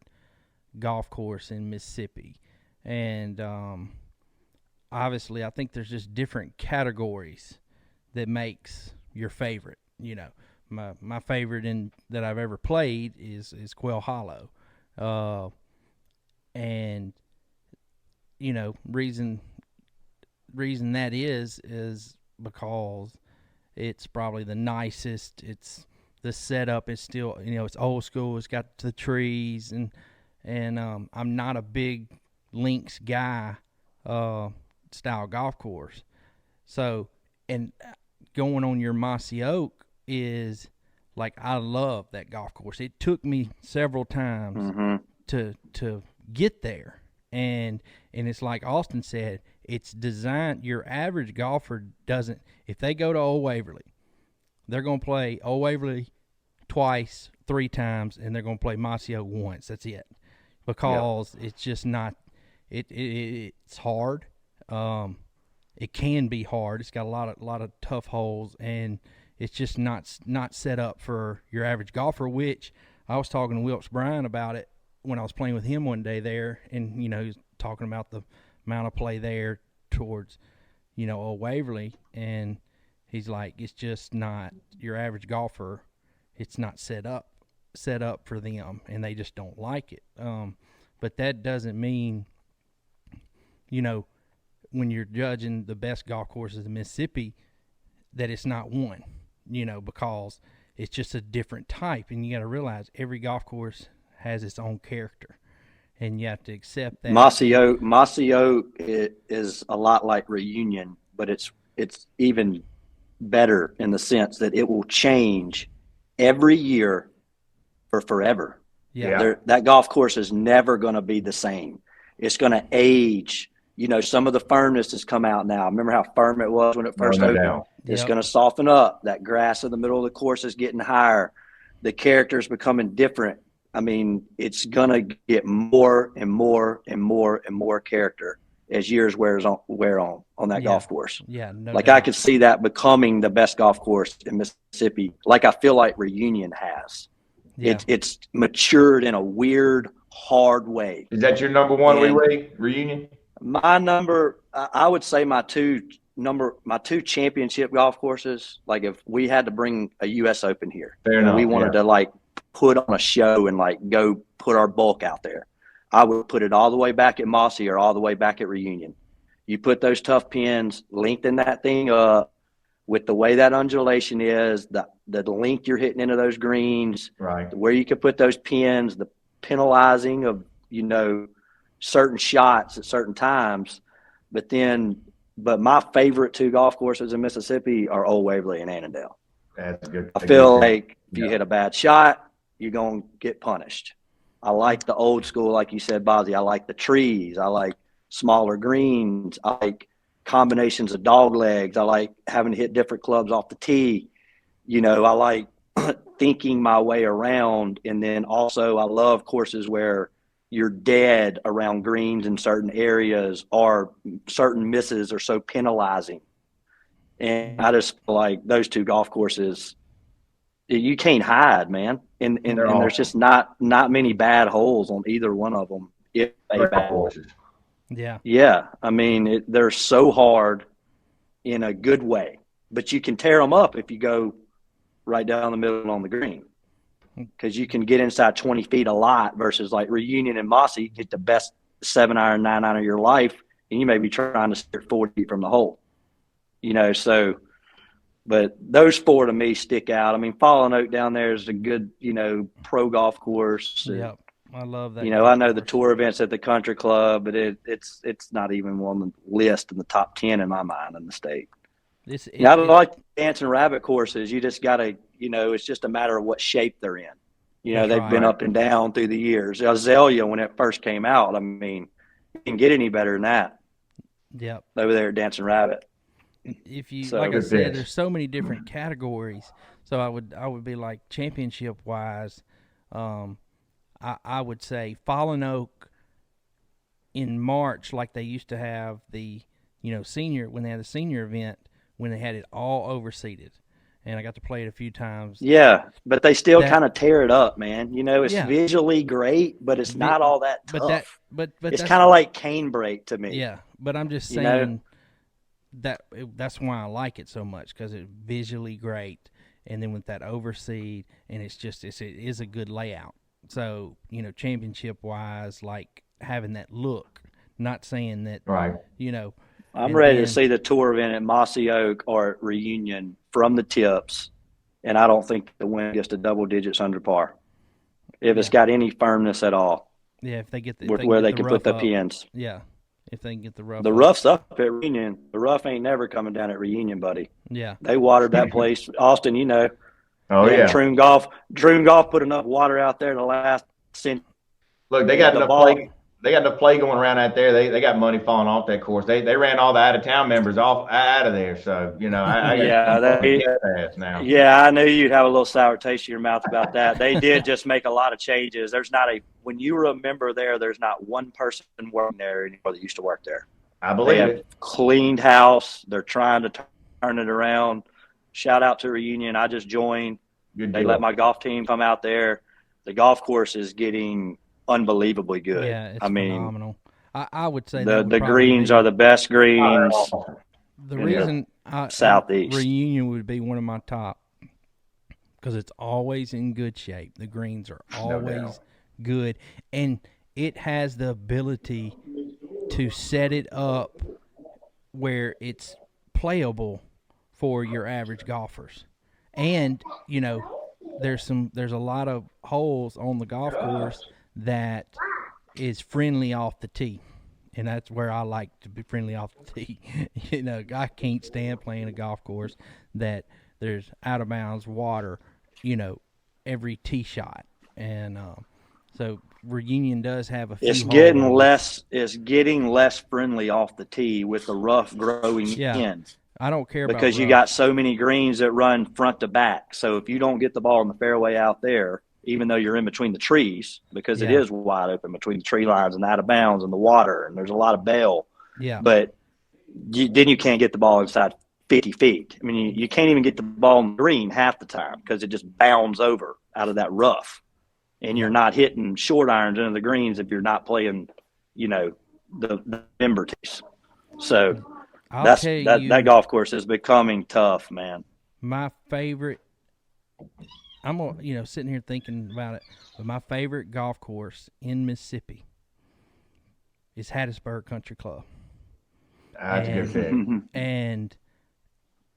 golf course in Mississippi. And obviously, I think there's just different categories that makes your favorite. My favorite that I've ever played is Quail Hollow. And, reason that is because it's probably the nicest. It's the setup is still, it's old school. It's got the trees and I'm not a big links guy style golf course. So, and going on your Mossy Oak is like, I love that golf course. It took me several times to get there. And it's like Austin said, it's designed, your average golfer doesn't, if they go to Old Waverly, they're going to play Old Waverly twice, 3 times, and they're going to play Mossy Oak once. That's it. Because it's just not, it's hard. It can be hard. It's got a lot of tough holes, and it's just not set up for your average golfer, which I was talking to Wilkes Bryan about it when I was playing with him one day there, and, he was talking about the amount of play there towards, Old Waverly, and he's like, it's just not your average golfer. It's not set up for them, and they just don't like it. But that doesn't mean, when you're judging the best golf courses in Mississippi, that it's not one, because it's just a different type, and you got to realize every golf course has its own character, and you have to accept that. Mossy Oak is a lot like Reunion, but it's even better in the sense that it will change every year for forever. Yeah. That golf course is never going to be the same. It's going to age. Some of the firmness has come out now. Remember how firm it was when it first opened? It's going to soften up. That grass in the middle of the course is getting higher. The character is becoming different. I mean, it's going to get more and more and more and more character as years wear on that golf course. Yeah, no doubt. I could see that becoming the best golf course in Mississippi, like I feel like Reunion has. Yeah. It's matured in a weird, hard way. Is that your number one, Reunion? My number, I would say my two championship golf courses. Like if we had to bring a U.S. Open here, we wanted to put on a show and go put our bulk out there, I would put it all the way back at Mossy or all the way back at Reunion. You put those tough pins, lengthen that thing up with the way that undulation is, the length you're hitting into those greens, right? Where you could put those pins, the penalizing of, certain shots at certain times. But my favorite 2 golf courses in Mississippi are Old Waverly and Annandale. That's good. I feel like if you hit a bad shot, you're going to get punished. I like the old school, like you said, Bozzy. I like the trees. I like smaller greens. I like combinations of dog legs. I like having to hit different clubs off the tee. I like thinking my way around. And then also I love courses where you're dead around greens in certain areas, or certain misses are so penalizing. And I just feel like those two golf courses, you can't hide, man. And there's just not many bad holes on either one of them. If they bad courses. Yeah. Yeah. I mean, they're so hard in a good way, but you can tear them up if you go right down the middle on the green, because you can get inside 20 feet a lot, versus like Reunion and Mossy, get the best 7-iron, 9-iron of your life, and you may be trying to steer 40 feet from the hole, so, but those four to me stick out. I mean, Fallen Oak down there is a good, pro golf course. Yep. I love that. I know the tour events at the country club, but it's not even on the list in the top 10 in my mind in the state. I like dancing rabbit courses. You just got to, it's just a matter of what shape they're in. They've been up and down through the years. Azalea, when it first came out, I mean, you can get any better than that. Yep. Over there at Dancing Rabbit. If you, like I said, there's so many different categories. So I would be like, championship wise, I would say Fallen Oak in March, like they used to have the, senior, when they had the senior event, when they had it all overseeded. And I got to play it a few times. Yeah, but they still kind of tear it up, man. It's visually great, but it's not all that tough. But it's kind of like Canebrake to me. Yeah, but I'm just saying that's why I like it so much, because it's visually great. And then with that overseed, and it is a good layout. So, championship-wise, like having that look, not saying that, right. I'm ready to see the tour event at Mossy Oak or at Reunion from the tips, and I don't think the win gets to double digits under par, if it's got any firmness at all. Yeah, if they get where they can put the pins. Yeah, if they can get the rough. The rough's up at Reunion. The rough ain't never coming down at Reunion, buddy. Yeah, they watered that place. Austin, Oh, yeah. Troon Golf put enough water out there the last century. Look, they got enough play. They got enough play going around out there. They got money falling off that course. They ran all the out of town members out of there. So now. Yeah, I knew you'd have a little sour taste in your mouth about that. They did just make a lot of changes. There's not when you were a member there, there's not one person working there anymore that used to work there. I believe they have cleaned house. They're trying to turn it around. Shout out to Reunion. I just joined. They let my golf team come out there. The golf course is getting unbelievably good. Yeah, it's phenomenal. I would say the greens are the best greens. The reason Southeast Reunion would be one of my top, because it's always in good shape. The greens are always good, and it has the ability to set it up where it's playable for your average golfers. And there's a lot of holes on the golf course that is friendly off the tee, and that's where I like to be friendly off the tee. I can't stand playing a golf course that there's out of bounds water, every tee shot. And so Reunion does have a few. It's getting less friendly off the tee with the rough growing in. I don't care about because you got so many greens that run front to back. So if you don't get the ball in the fairway out there, even though you're in between the trees, because it is wide open between the tree lines and out of bounds and the water, and there's a lot of bail. Yeah. But then you can't get the ball inside 50 feet. I mean, you can't even get the ball on the green half the time because it just bounds over out of that rough. And you're not hitting short irons into the greens if you're not playing, the member tees. So that golf course is becoming tough, man. My favorite, I'm sitting here thinking about it, but my favorite golf course in Mississippi is Hattiesburg Country Club. That's a good pick. And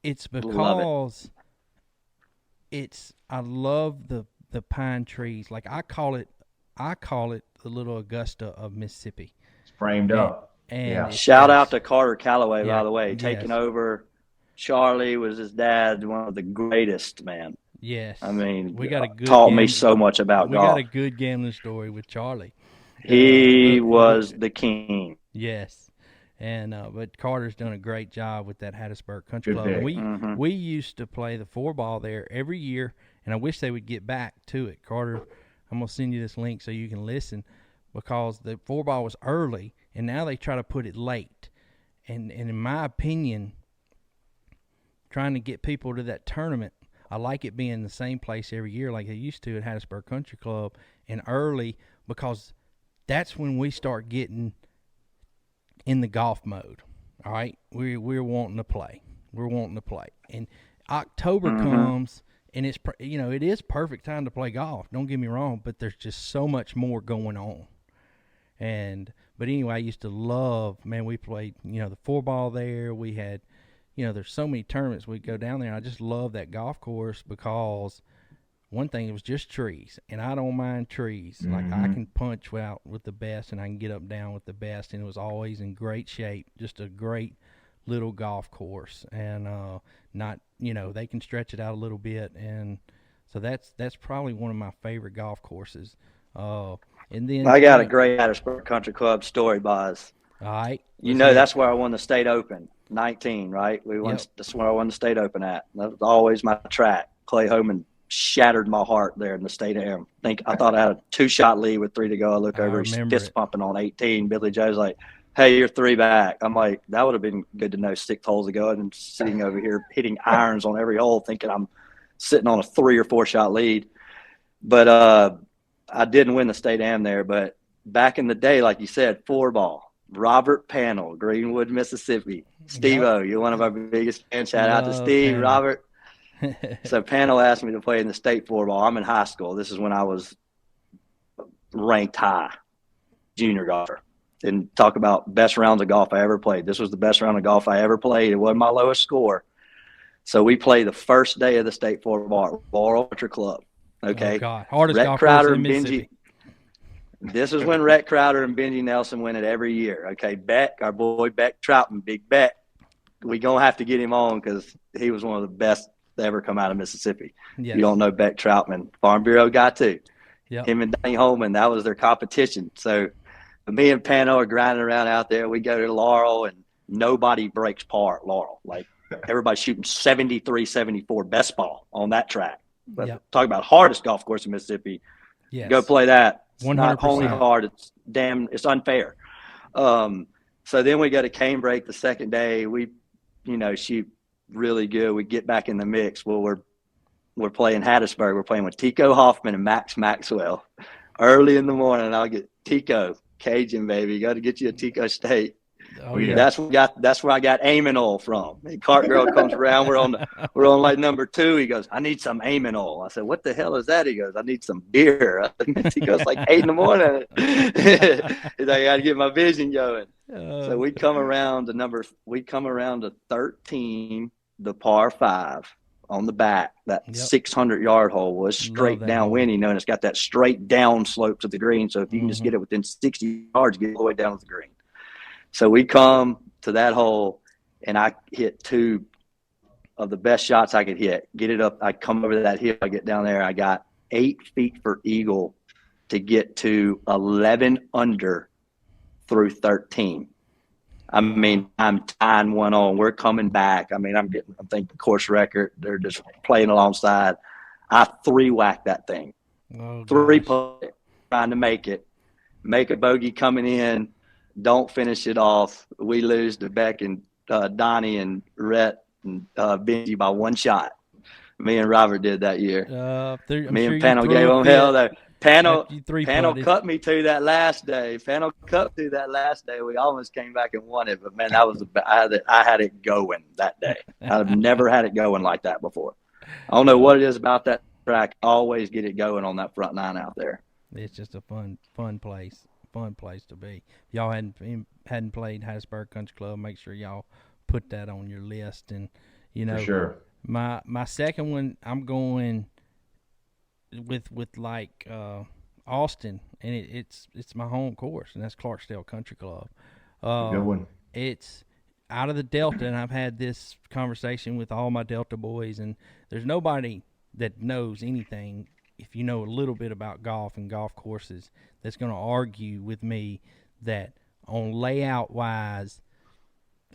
it's because I love the pine trees. Like I call it the little Augusta of Mississippi. It's framed up. And shout out to Carter Calloway, by the way, taking over. Charlie was his dad, one of the greatest, man. Yes. I mean, we got a good taught me so much about golf. We got a good gambling story with Charlie. He was the king. Yes. And but Carter's done a great job with that Hattiesburg Country Good Club. And pick. we used to play the 4-ball there every year, and I wish they would get back to it. Carter, I'm gonna send you this link so you can listen, because the 4-ball was early, and now they try to put it late. And in my opinion, trying to get people to that tournament, I like it being the same place every year like they used to at Hattiesburg Country Club, and early, because that's when we start getting in the golf mode. All right, we're wanting to play. We're wanting to play, and October comes, and it's it is perfect time to play golf. Don't get me wrong, but there's just so much more going on. But anyway, I used to love, man. We played the 4-ball there. We had there's so many tournaments we go down there. And I just love that golf course because one thing, it was just trees, and I don't mind trees. Like I can punch out with the best, and I can get up and down with the best, and it was always in great shape. Just a great little golf course, and not they can stretch it out a little bit, and so that's probably one of my favorite golf courses. And then I got a great Hattiesburg Country Club story, Boz. All right, That's where I won the state open, 19, right? We won. Yep. That's where I won the state open at. That was always my track. Clay Homan shattered my heart there in the state am. I thought I had a 2-shot lead with 3 to go. I look over, he's fist pumping on 18. Billy Joe's like, "Hey, you're 3 back." I'm like, that would have been good to know 6 holes ago, and sitting over here hitting irons on every hole, thinking I'm sitting on a 3 or 4 shot lead. But I didn't win the state am there. But back in the day, like you said, 4-ball. Robert Pannell, Greenwood, Mississippi. Steve-O, you're one of our biggest fans. Shout out to Steve, Pannell. Robert. So Pannell asked me to play in the state 4-ball. I'm in high school. This is when I was ranked high, junior golfer. And talk about best rounds of golf I ever played. This was the best round of golf I ever played. It wasn't my lowest score. So we played the first day of the state 4-ball at Laurel Country Club. Okay. Oh, God. Hardest Rhett golf Crowder course in and Mississippi. This is when Rhett Crowder and Benji Nelson win it every year. Okay, Beck, our boy Beck Troutman, Big Beck, we going to have to get him on because he was one of the best to ever come out of Mississippi. Yes. You don't know Beck Troutman. Farm Bureau guy too. Yep. Him and Danny Holman, that was their competition. So me and Pano are grinding around out there. We go to Laurel, and nobody breaks par at Laurel. Like everybody's shooting 73, 74 best ball on that track. But talk about hardest golf course in Mississippi. Yes. Go play that. It's 100%. Not only hard, it's unfair. So then we go to Canebrake the second day. We, shoot really good. We get back in the mix. Well, we're playing Hattiesburg. We're playing with Tico Hoffman and Max Maxwell. Early in the morning, I'll get Tico, Cajun baby. Got to get you a Tico State. Oh, yeah. That's where I got Aminol from. And Cart Girl comes around. We're on like number 2. He goes, "I need some Aminol." I said, "What the hell is that?" He goes, "I need some beer." He goes like 8 in the morning. He's like, "I got to get my vision going." So we come around to 13, the par 5 on the back. That 600-yard hole was straight downwind. And it's got that straight down slope to the green. So if you can just get it within 60 yards, get all the way down to the green. So we come to that hole, and I hit 2 of the best shots I could hit. Get it up. I come over to that hill. I get down there. I got 8 feet for eagle to get to 11 under through 13. I mean, I'm tying one on. We're coming back. I mean, I think the course record. They're just playing alongside. I 3-whacked that thing. Oh, 3-putt, trying to make it. Make a bogey coming in. Don't finish it off. We lose to Beck and Donnie and Rhett and Benji by 1 shot. Me and Robert did that year. Me and Pano gave them hell. Pano cut me to that last day. We almost came back and won it, but man, that was I had it going that day. I've never had it going like that before. I don't know what it is about that track. I always get it going on that front 9 out there. It's just a fun place. Fun place to be. If y'all hadn't played Hattiesburg Country Club, make sure y'all put that on your list. And for sure. My second one, I'm going with like Austin, and it's my home course, and that's Clarksdale Country Club. Good one. It's out of the Delta, and I've had this conversation with all my Delta boys, and there's nobody that knows anything. If you know a little bit about golf and golf courses, that's going to argue with me that on layout wise,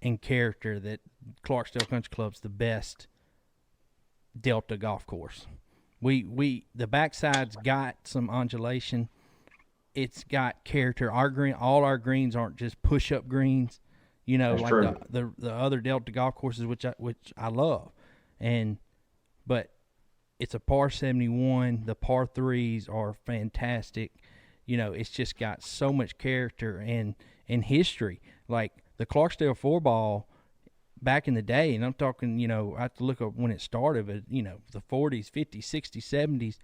and character that Clarksdale Country Club's the best Delta golf course. The backside's got some undulation. It's got character. All our greens aren't just push-up greens, That's like true. the other Delta golf courses, which I love. But it's a par 71. The par threes are fantastic. It's just got so much character and history. Like the Clarksdale 4-ball back in the day, and I'm talking, I have to look up when it started, but the 40s, 50s, 60s, 70s,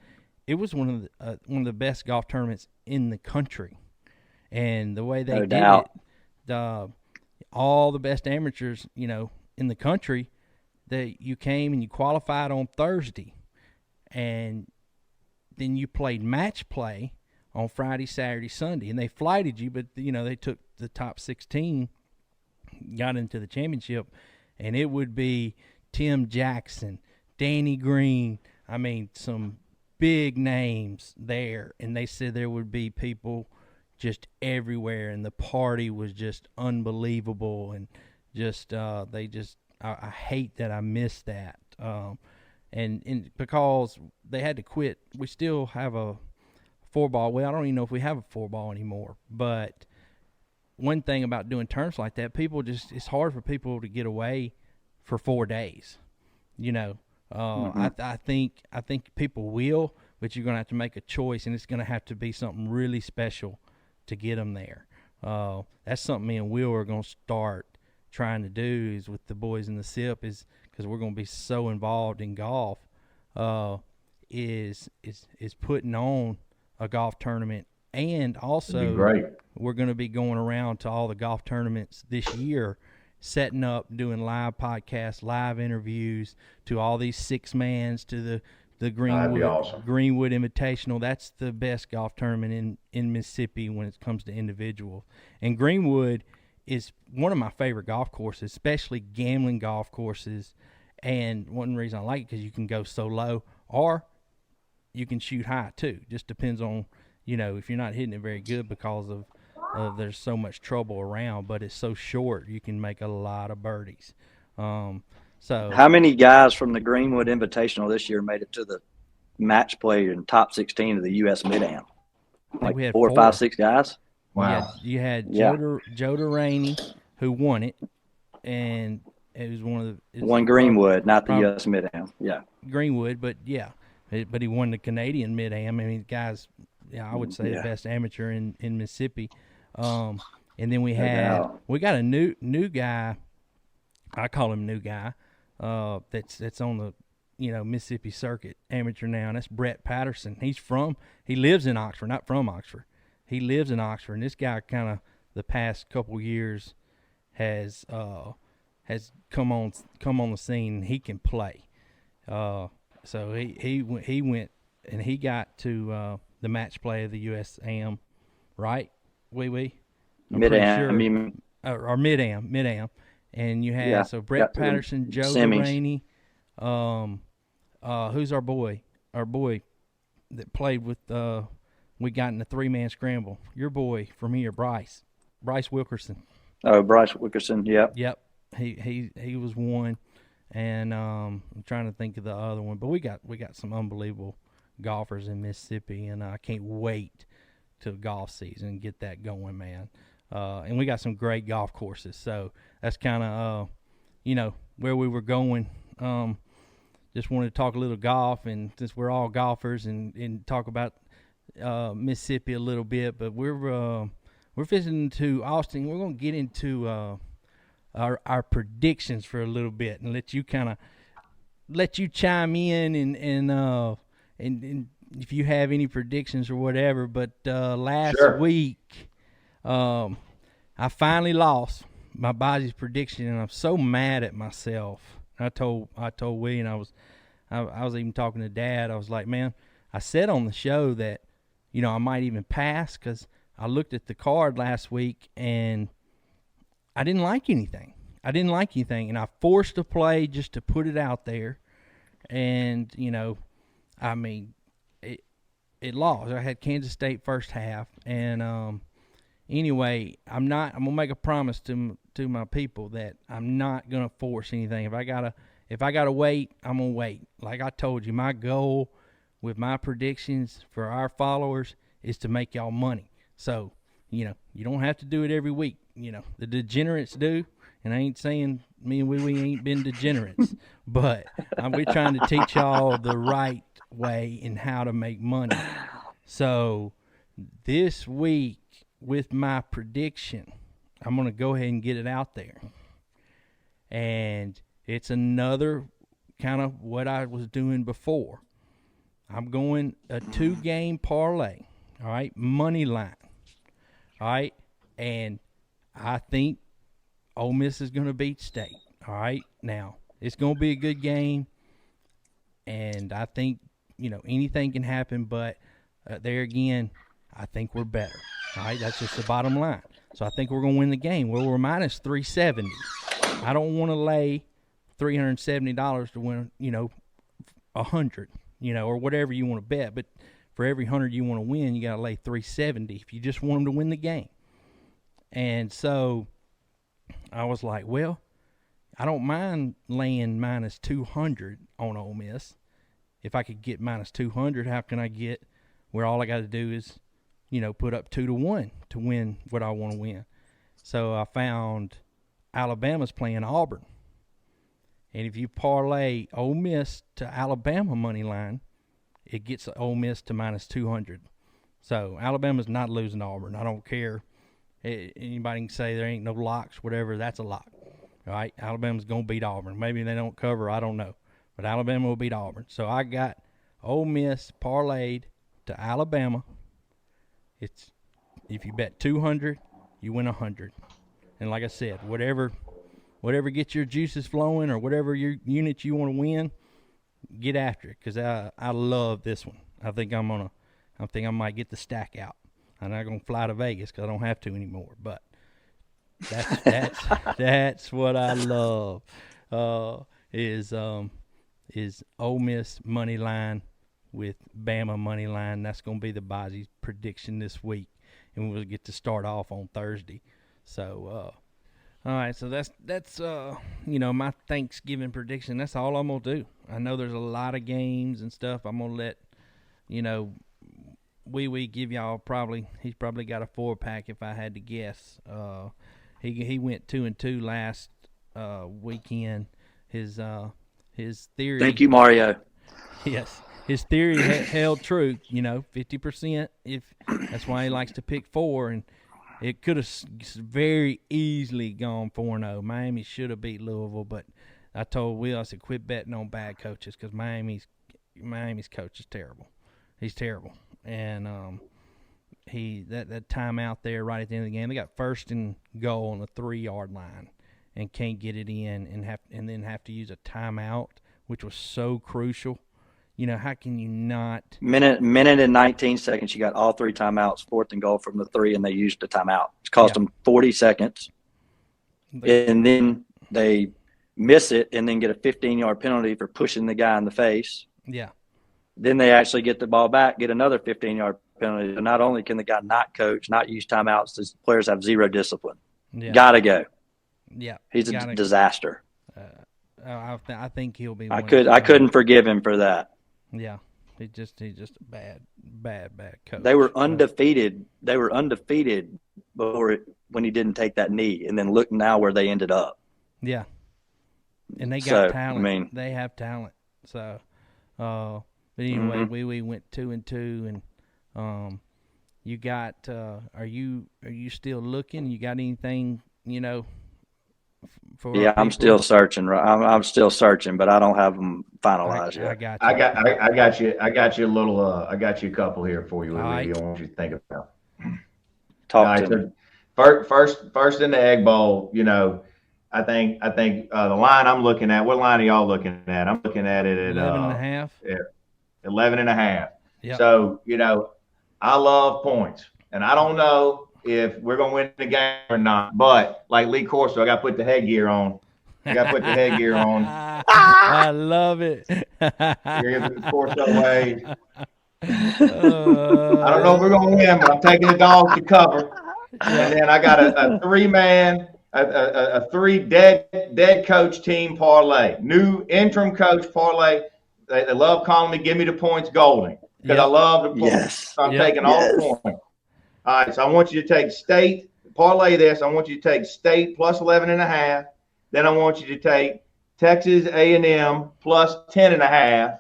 it was one of the best golf tournaments in the country. And the way they did it, all the best amateurs, in the country, you came and you qualified on Thursday, and then you played match play on Friday, Saturday, Sunday, and they flighted you, but they took the top 16, got into the championship, and it would be Tim Jackson, Danny Green, some big names there, and they said there would be people just everywhere, and the party was just unbelievable, and I hate that I missed that, and because they had to quit. We still have a 4-ball. Well, I don't even know if we have a 4-ball anymore, but one thing about doing tournaments like that, it's hard for people to get away for 4 days. I think people will, but you're gonna have to make a choice, and it's gonna have to be something really special to get them there. That's something me and Will are gonna start trying to do is with the boys in the SIP, is because we're gonna be so involved in golf. Is putting on a golf tournament, and also we're going to be going around to all the golf tournaments this year, setting up, doing live podcasts, live interviews to all these 6-mans, to the Greenwood Invitational. That's the best golf tournament in Mississippi when it comes to individuals. And Greenwood is one of my favorite golf courses, especially gambling golf courses. And one reason I like it, because you can go so low, or you can shoot high too. Just depends on, if you're not hitting it very good because of there's so much trouble around, but it's so short, you can make a lot of birdies. So how many guys from the Greenwood Invitational this year made it to the match play in top 16 of the U.S. Mid-Am? Like we had 4, 5, 6 guys? Wow. You had Joe Deraney, who won it, and it was one Greenwood, not the U.S. Mid-Am. Yeah. Greenwood, but yeah. But he won the Canadian Mid-Am. The guy's, I would say, the best amateur in Mississippi. And then we got a new guy. I call him new guy. That's on the Mississippi circuit amateur now, and that's Brett Patterson. He lives in Oxford, not from Oxford. He lives in Oxford, and this guy kind of the past couple years has come on the scene. He can play. So he went and he got to the match play of the USAM, right? Mid-Am. Or Mid-Am. And you had Brett Patterson, Joe Deraney, who's our boy that played with we got in the 3-man scramble. Your boy from here, Bryce Wilkerson. Oh, Bryce Wilkerson. Yep. He was one. And I'm trying to think of the other one, but we got some unbelievable golfers in Mississippi, and I can't wait till golf season and get that going, man. And we got some great golf courses, so that's kind of where we were going. Just wanted to talk a little golf, and since we're all golfers, and talk about Mississippi a little bit. But we're visiting to Austin. We're gonna get into our predictions for a little bit, and let you chime in and if you have any predictions or whatever. But last week, I finally lost my Bozzy's prediction, and I'm so mad at myself. I told Wee, and I was even talking to Dad. I was like, man, I said on the show that I might even pass, because I looked at the card last week and I didn't like anything. And I forced a play just to put it out there. And, it lost. I had Kansas State first half. And anyway, I'm gonna make a promise to my people that I'm not gonna force anything. If I gotta wait, I'm gonna wait. Like I told you, my goal with my predictions for our followers is to make y'all money. So, you don't have to do it every week. The degenerates do, and I ain't saying me and we ain't been degenerates, but we're trying to teach y'all the right way and how to make money. So this week with my prediction, I'm going to go ahead and get it out there. And it's another kind of what I was doing before. I'm going a 2-game parlay, all right, money line, all right, and I think Ole Miss is going to beat State, all right. Now, it's going to be a good game, and I think, anything can happen, but there again, I think we're better, all right. That's just the bottom line. So I think we're going to win the game. Well, we're minus 370. I don't want to lay $370 to win, 100, or whatever you want to bet. But for every 100 you want to win, you got to lay 370 if you just want them to win the game. And so I was like, well, I don't mind laying minus 200 on Ole Miss. If I could get minus 200, how can I get where all I got to do is, put up 2-1 to win what I want to win? So I found Alabama's playing Auburn. And if you parlay Ole Miss to Alabama money line, it gets Ole Miss to minus 200. So Alabama's not losing to Auburn. I don't care. Anybody can say there ain't no locks, whatever. That's a lock. All right? Alabama's going to beat Auburn. Maybe they don't cover. I don't know. But Alabama will beat Auburn. So I got Ole Miss parlayed to Alabama. It's if you bet 200, you win 100. And like I said, whatever gets your juices flowing or whatever your units you want to win, get after it, because I love this one. I think I might get the stack out. I'm not gonna fly to Vegas because I don't have to anymore. But that's what I love. Is Ole Miss money line with Bama money line. That's gonna be the Bozzy prediction this week, and we'll get to start off on Thursday. So. All right, so that's my Thanksgiving prediction. That's all I'm going to do. I know there's a lot of games and stuff. I'm going to let, Wee give y'all he's probably got a 4-pack if I had to guess. He went 2-2 last weekend. His theory. Thank you, Mario. Yes. His theory held true, 50%. That's why he likes to pick 4, and it could have very easily gone 4-0. Miami should have beat Louisville, but I told Will, I said, quit betting on bad coaches because Miami's coach is terrible. He's terrible. And that timeout there right at the end of the game, they got first and goal on the 3-yard line and can't get it in and then have to use a timeout, which was so crucial. How can you not? Minute and 19 seconds, you got all 3 timeouts, 4th and goal from the 3, and they used the timeout. It's cost them 40 seconds. And then they miss it and then get a 15-yard penalty for pushing the guy in the face. Yeah. Then they actually get the ball back, get another 15-yard penalty. So not only can the guy not coach, not use timeouts, the players have zero discipline. Yeah. Gotta go. Yeah. He's a disaster. I think he'll be. I couldn't forgive him for that. Yeah, he's just a bad coach. They were undefeated. Before when he didn't take that knee, and then look now where they ended up. Yeah, and they got talent. They have talent. So, but anyway, we went 2-2, and you got. Are you still looking? You got anything? Yeah, I'm still searching. I'm still searching, but I don't have them finalized yet. I got you. I got you a little. I got you a couple here for you. Right. I want you to think about. Talk to me. First in the Egg Bowl. I think the line I'm looking at. What line are y'all looking at? I'm looking at it at 11.5. 11.5. Yep. So I love points, and I don't know if we're going to win the game or not. But like Lee Corso, I got to put the headgear on. I love it. Here's the Corso way. I don't know if we're going to win, but I'm taking the dogs to cover. And then I got a three-man, a three dead coach team parlay. New interim coach parlay. They love calling me "Give me the points, Golding," because I love the points. Yes. So I'm taking all the points. All right, so I want you to take State, parlay this. I want you to take State plus 11.5. Then I want you to take Texas A&M plus 10.5.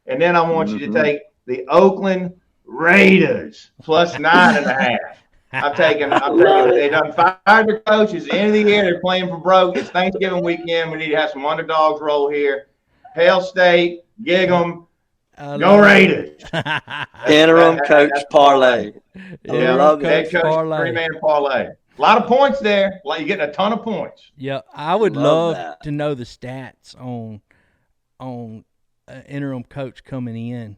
And then I want you to take the Oakland Raiders plus 9.5. I'm taking they done fired their coaches. At the end of the year, they're playing for broke. It's Thanksgiving weekend. We need to have some underdogs roll here. Hail State, gig 'em. Go Raiders. Interim coach parlay. Yeah, love it. Head coach parlay. three-man parlay. A lot of points there. Like you're getting a ton of points. Yeah, I would Love love that. to know the stats on interim coach coming in,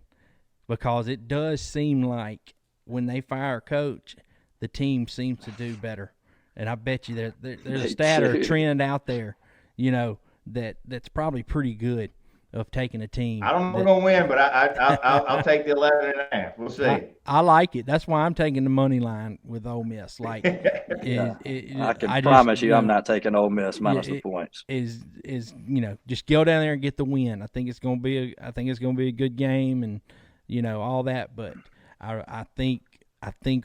because it does seem like when they fire a coach, the team seems to do better. And I bet you there's a stat or a trend out there, that's probably pretty good of taking a team. I don't know if we're going to win, but I'll take the 11.5. We'll see. I like it. That's why I'm taking the money line with Ole Miss. Like, I can promise you, I'm not taking Ole Miss minus the points. Is just go down there and get the win. I think it's going to be a good game, and all that. But I think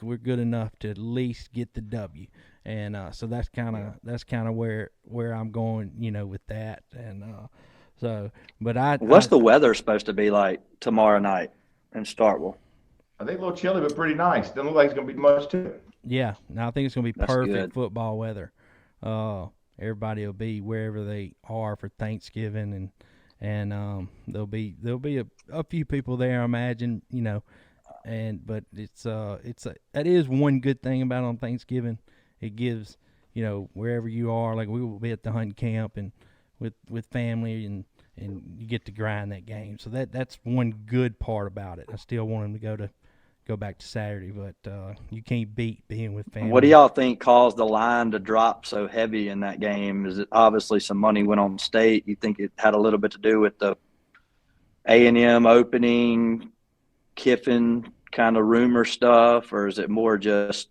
we're good enough to at least get the W. And so that's kind of where I'm going, with that. And what's the weather supposed to be like tomorrow night in Starkville? I think a little chilly, but pretty nice. Doesn't look like it's going to be much to it. Yeah, no, I think it's going to be That's perfect good. football weather. Everybody will be wherever they are for Thanksgiving, and there'll be a few people there, I imagine, but that is one good thing about on Thanksgiving. It gives, wherever you are, like we will be at the hunt camp and with family, and you get to grind that game. So that's one good part about it. I still want him to go back to Saturday, but you can't beat being with family. What do y'all think caused the line to drop so heavy in that game? Is it obviously some money went on State? You think it had a little bit to do with the A&M opening, Kiffin kind of rumor stuff, or is it more just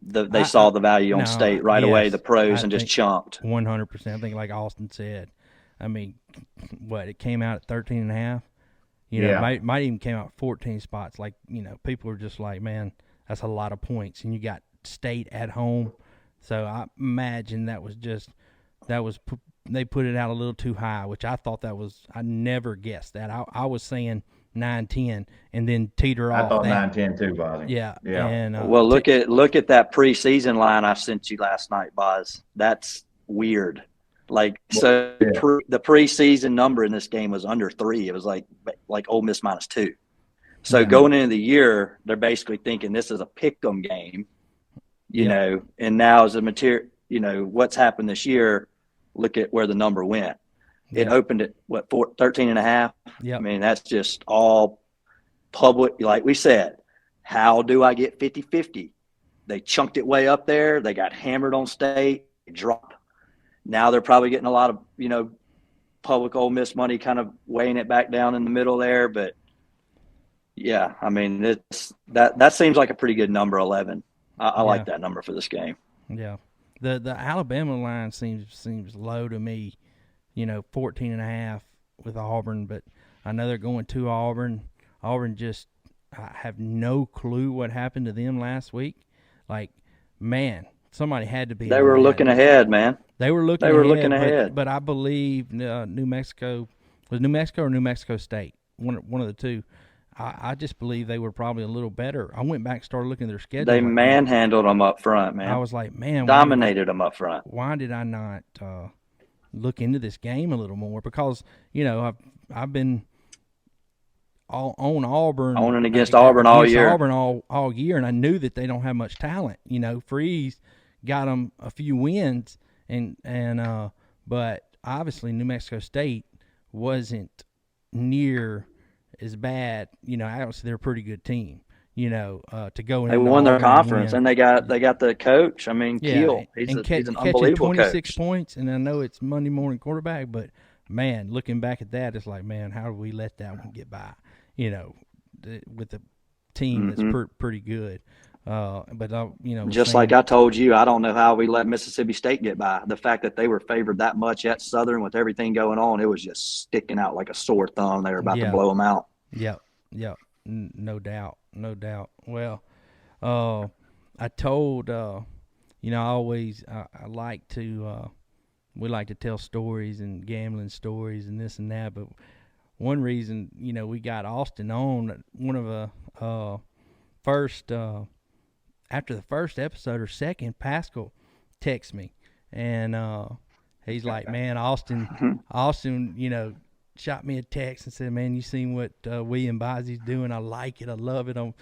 they saw the value on State right away, the pros, and just chunked? 100%. I think like Austin said, I mean, it came out at 13.5. Might even came out 14 spots. Like, people are just like, man, that's a lot of points. And you got State at home. So I imagine they put it out a little too high, which I thought I never guessed that. I was saying 9-10 and then teeter off. I thought 9-10 too, Bozzy. Yeah. And, well, look at that preseason line I sent you last night, Boz. That's weird. Like, so the preseason number in this game was under 3. It was like Ole Miss minus 2. So going into the year, they're basically thinking this is a pick-em game, you know, and now as a material, what's happened this year, look at where the number went. It opened at 13.5. Yeah. I mean, that's just all public. Like we said, how do I get 50-50? They chunked it way up there. They got hammered on State. They dropped. Now they're probably getting a lot of, public Ole Miss money kind of weighing it back down in the middle there. But, yeah, I mean, that seems like a pretty good number, 11. I like that number for this game. Yeah. The Alabama line seems low to me, 14.5 with Auburn. But I know they're going to Auburn. Auburn just I have no clue what happened to them last week. Like, man, somebody had to be. They were looking ahead, man. They were looking ahead. But I believe New Mexico or New Mexico State, one of the two. I just believe they were probably a little better. I went back and started looking at their schedule. They manhandled them up front, man. I was like, man. Dominated them up front. Why did I not look into this game a little more? Because, I've been on Auburn. On and against Auburn all year. Auburn all year, and I knew that they don't have much talent. Freeze got them a few wins, but obviously New Mexico State wasn't near as bad. Obviously they're a pretty good team. To go in. They won their conference, and they got the coach. I mean, Keel. He's an unbelievable 26 coach. points, and I know it's Monday morning quarterback, but man, looking back at that, it's like, man, how did we let that one get by? With a team that's pretty good. But was just saying, like I told you, I don't know how we let Mississippi State get by. The fact that they were favored that much at Southern with everything going on, it was just sticking out like a sore thumb. They were about to blow them out. Yep. No doubt. Well, I told I always I like to we like to tell stories and gambling stories and this and that, but one reason we got Austin on one of the first after the first episode or second, Pascal texts me and he's like, man, Austin shot me a text and said, man, you seen what Wee and Bozzy's doing? I like it. I love it. And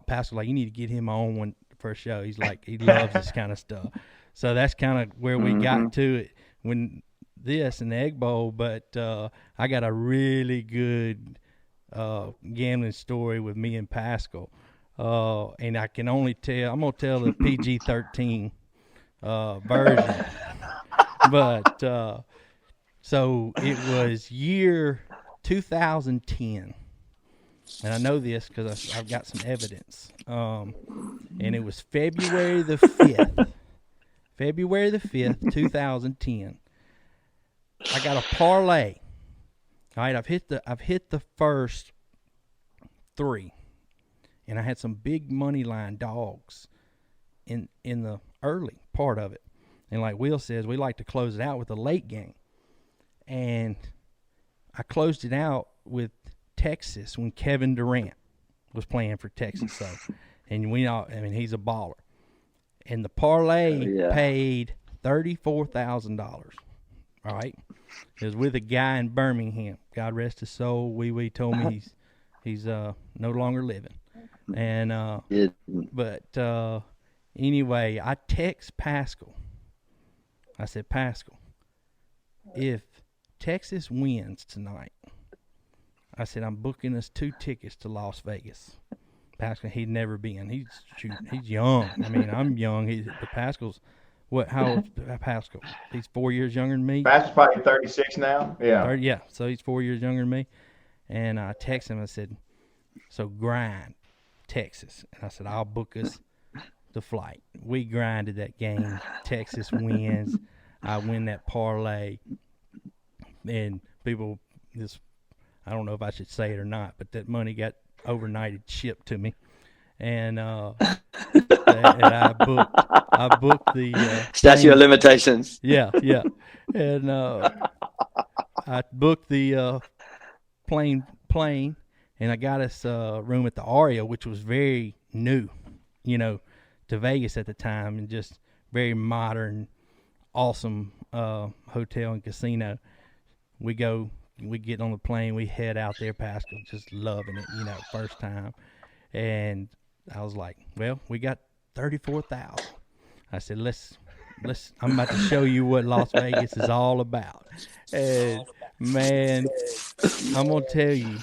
Pascal like, you need to get him on one for a show. He's like, he loves this kind of stuff. So that's kind of where we got to it when this and the Egg Bowl. But I got a really good gambling story with me and Pascal. And I can only tell, I'm going to tell the PG-13 version. But so it was year 2010. And I know this because I've got some evidence. And it was February the 5th. February the 5th, 2010. I got a parlay. All right, I've hit the first three. And I had some big money line dogs in the early part of it. And like Will says, we like to close it out with a late game. And I closed it out with Texas when Kevin Durant was playing for Texas. So, and he's a baller. And the parlay paid $34,000. All right, it was with a guy in Birmingham. God rest his soul. Wee told me he's no longer living. And but anyway, I text Pascal. I said, Pascal, if Texas wins tonight, I said, I'm booking us 2 tickets to Las Vegas. Pascal, he'd never been. He's young. I mean, I'm young. But Pascal's, how old is Pascal? He's 4 years younger than me. Pascal's probably 36 now. Yeah. 30, yeah, so he's 4 years younger than me. And I texted him. I said, so grind Texas. And I said, I'll book us the flight. We grinded that game. Texas wins. I win that parlay. And people just, I don't know if I should say it or not, but that money got overnighted shipped to me. And and I booked the statute of limitations. Yeah. And I booked the plane, and I got us a room at the Aria, which was very new, to Vegas at the time, and just very modern, awesome hotel and casino. We get on the plane, we head out there, Pascal just loving it, first time. And I was like, well, we got 34,000. I said, let's I'm about to show you what Las Vegas is all about. And man, I'm gonna tell you,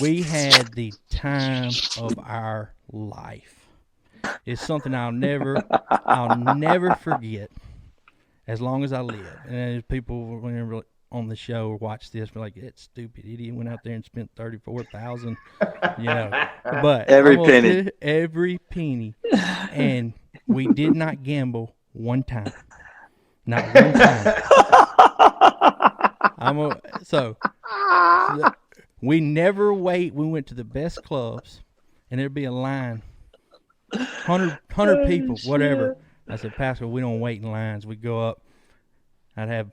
we had the time of our life. It's something I'll never forget as long as I live. And people whenever on the show or watch this, be like, that stupid idiot went out there and spent $34,000, But every penny, and we did not gamble one time, not one time. We never wait. We went to the best clubs, and there'd be a line, 100 people, whatever. I said, Pascal, we don't wait in lines. We go up. I'd have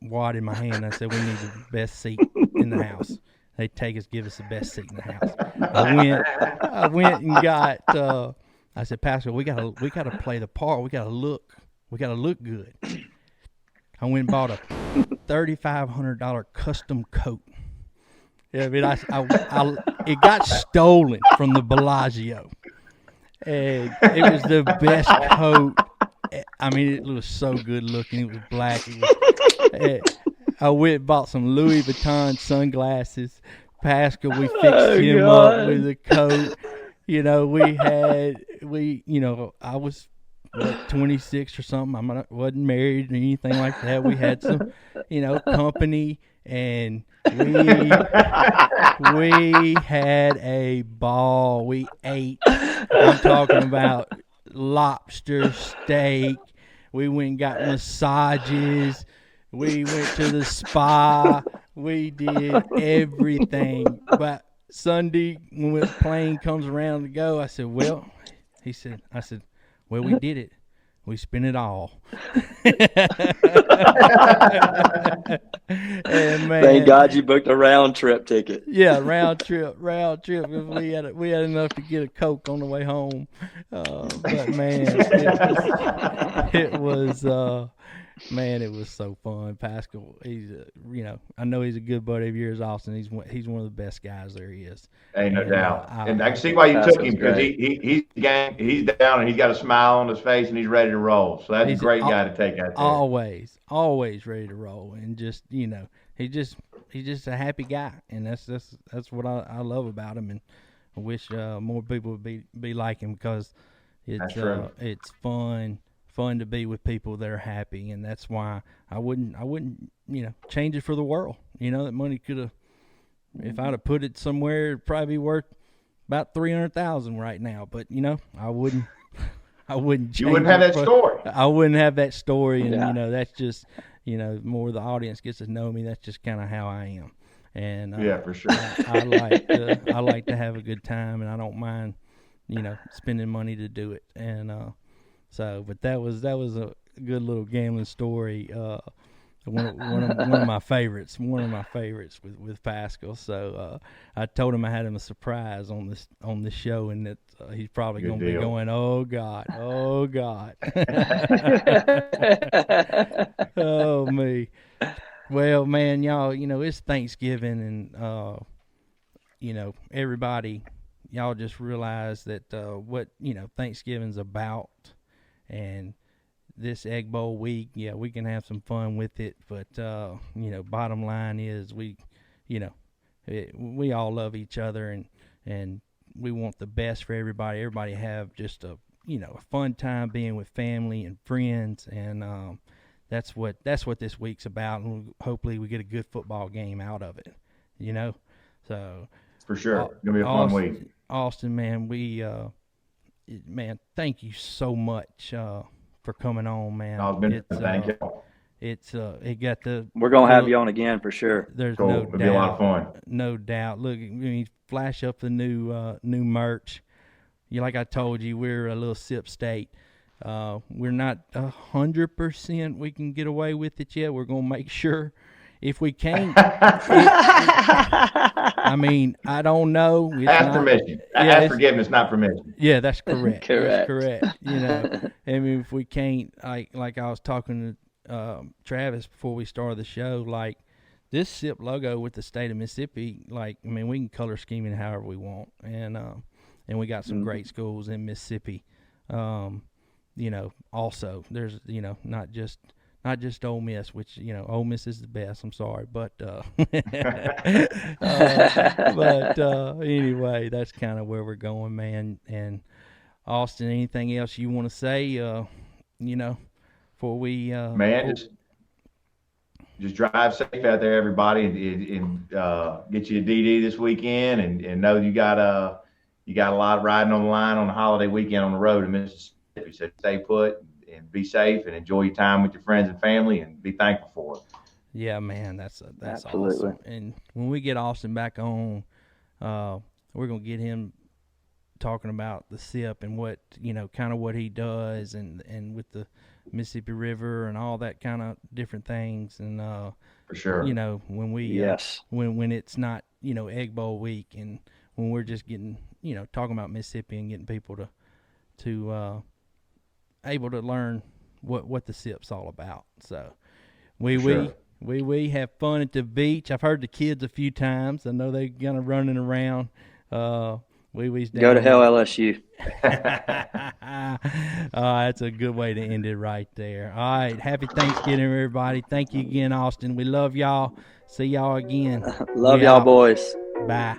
wad in my hand. I said, we need the best seat in the house. They give us the best seat in the house. I went and got. I said, Pascal, we gotta play the part. We gotta look good. I went and bought a $3,500 custom coat. Yeah, I mean, it got stolen from the Bellagio, and it was the best coat. I mean, it was so good looking. It was black. I went and bought some Louis Vuitton sunglasses. Pascal, we fixed him up with a coat. I was 26 or something. I wasn't married or anything like that. We had some, company, and we had a ball. We ate. I'm talking about lobster steak. We went and got massages. We went to the spa. We did everything. But Sunday, when the plane comes around to go, I said, well, I said, well, we did it. We spent it all. And man, thank God you booked a round trip ticket. Yeah, round trip. We had enough to get a Coke on the way home. But man, it was man, it was so fun. Pascal, he's I know he's a good buddy of yours, Austin. He's one of the best guys there is. Ain't no doubt. And I can see why you took him, because he's down and he's got a smile on his face and he's ready to roll. So that's a great guy to take out there. Always ready to roll, and just he's just a happy guy, and that's what I love about him, and I wish more people would be like him, because it's fun to be with people that are happy, and that's why I wouldn't change it for the world. That money could have, if I'd have put it somewhere, it'd probably be worth about $300,000 right now. But I wouldn't. I wouldn't. You wouldn't have that story. I wouldn't have that story, and that's just more the audience gets to know me. That's just kind of how I am, and yeah, for sure. I like to have a good time, and I don't mind spending money to do it, and but that was a good little gambling story. One of my favorites. One of my favorites with Pascal. So I told him I had him a surprise on this show, and that he's probably going to be going, oh God, oh God. Oh me. Well, man, y'all, it's Thanksgiving, and everybody, y'all just realize that what Thanksgiving's about, and this Egg Bowl week, yeah, we can have some fun with it, but bottom line is we all love each other, and we want the best for everybody. Everybody have just a fun time being with family and friends, and that's what this week's about, and hopefully we get a good football game out of it. So for sure, it's gonna be a fun week. Austin, man, thank you so much for coming on, man. Thank you. We're gonna have you on again for sure. There's cool. no It'll doubt. Be a lot of fun. No doubt. Look, flash up the new merch. Like I told you, we're a little sip state. We're not 100% we can get away with it yet. We're gonna make sure. If we can't, I mean, I don't know. Ask permission. Ask forgiveness, not permission. Yeah, that's correct. Correct. That's correct. I mean, if we can't, like I was talking to Travis before we started the show, like this SIP logo with the state of Mississippi, we can color scheme it however we want, and we got some great schools in Mississippi. Also there's not just Ole Miss, which Ole Miss is the best. I'm sorry, but anyway, that's kind of where we're going, man. And Austin, anything else you want to say? Before we man, just drive safe out there, everybody, and get you a DD this weekend, and know you got a lot riding on the line on the holiday weekend on the road in Mississippi. So stay put. And be safe and enjoy your time with your friends and family, and be thankful for it. Yeah, man, that's Absolutely. Awesome. And when we get Austin back on, we're gonna get him talking about the SIP and what kind of what he does, and with the Mississippi River and all that kind of different things. And for sure, when we when it's not Egg Bowl week, and when we're just getting talking about Mississippi and getting people to able to learn what the SIP's all about. So we have fun at the beach. I've heard the kids a few times. I know they're kind of running around. We's down. Go to hell, LSU. That's a good way to end it right there. All right, happy Thanksgiving, everybody. Thank you again, Austin. We love y'all. See y'all again. Love y'all, boys. Bye.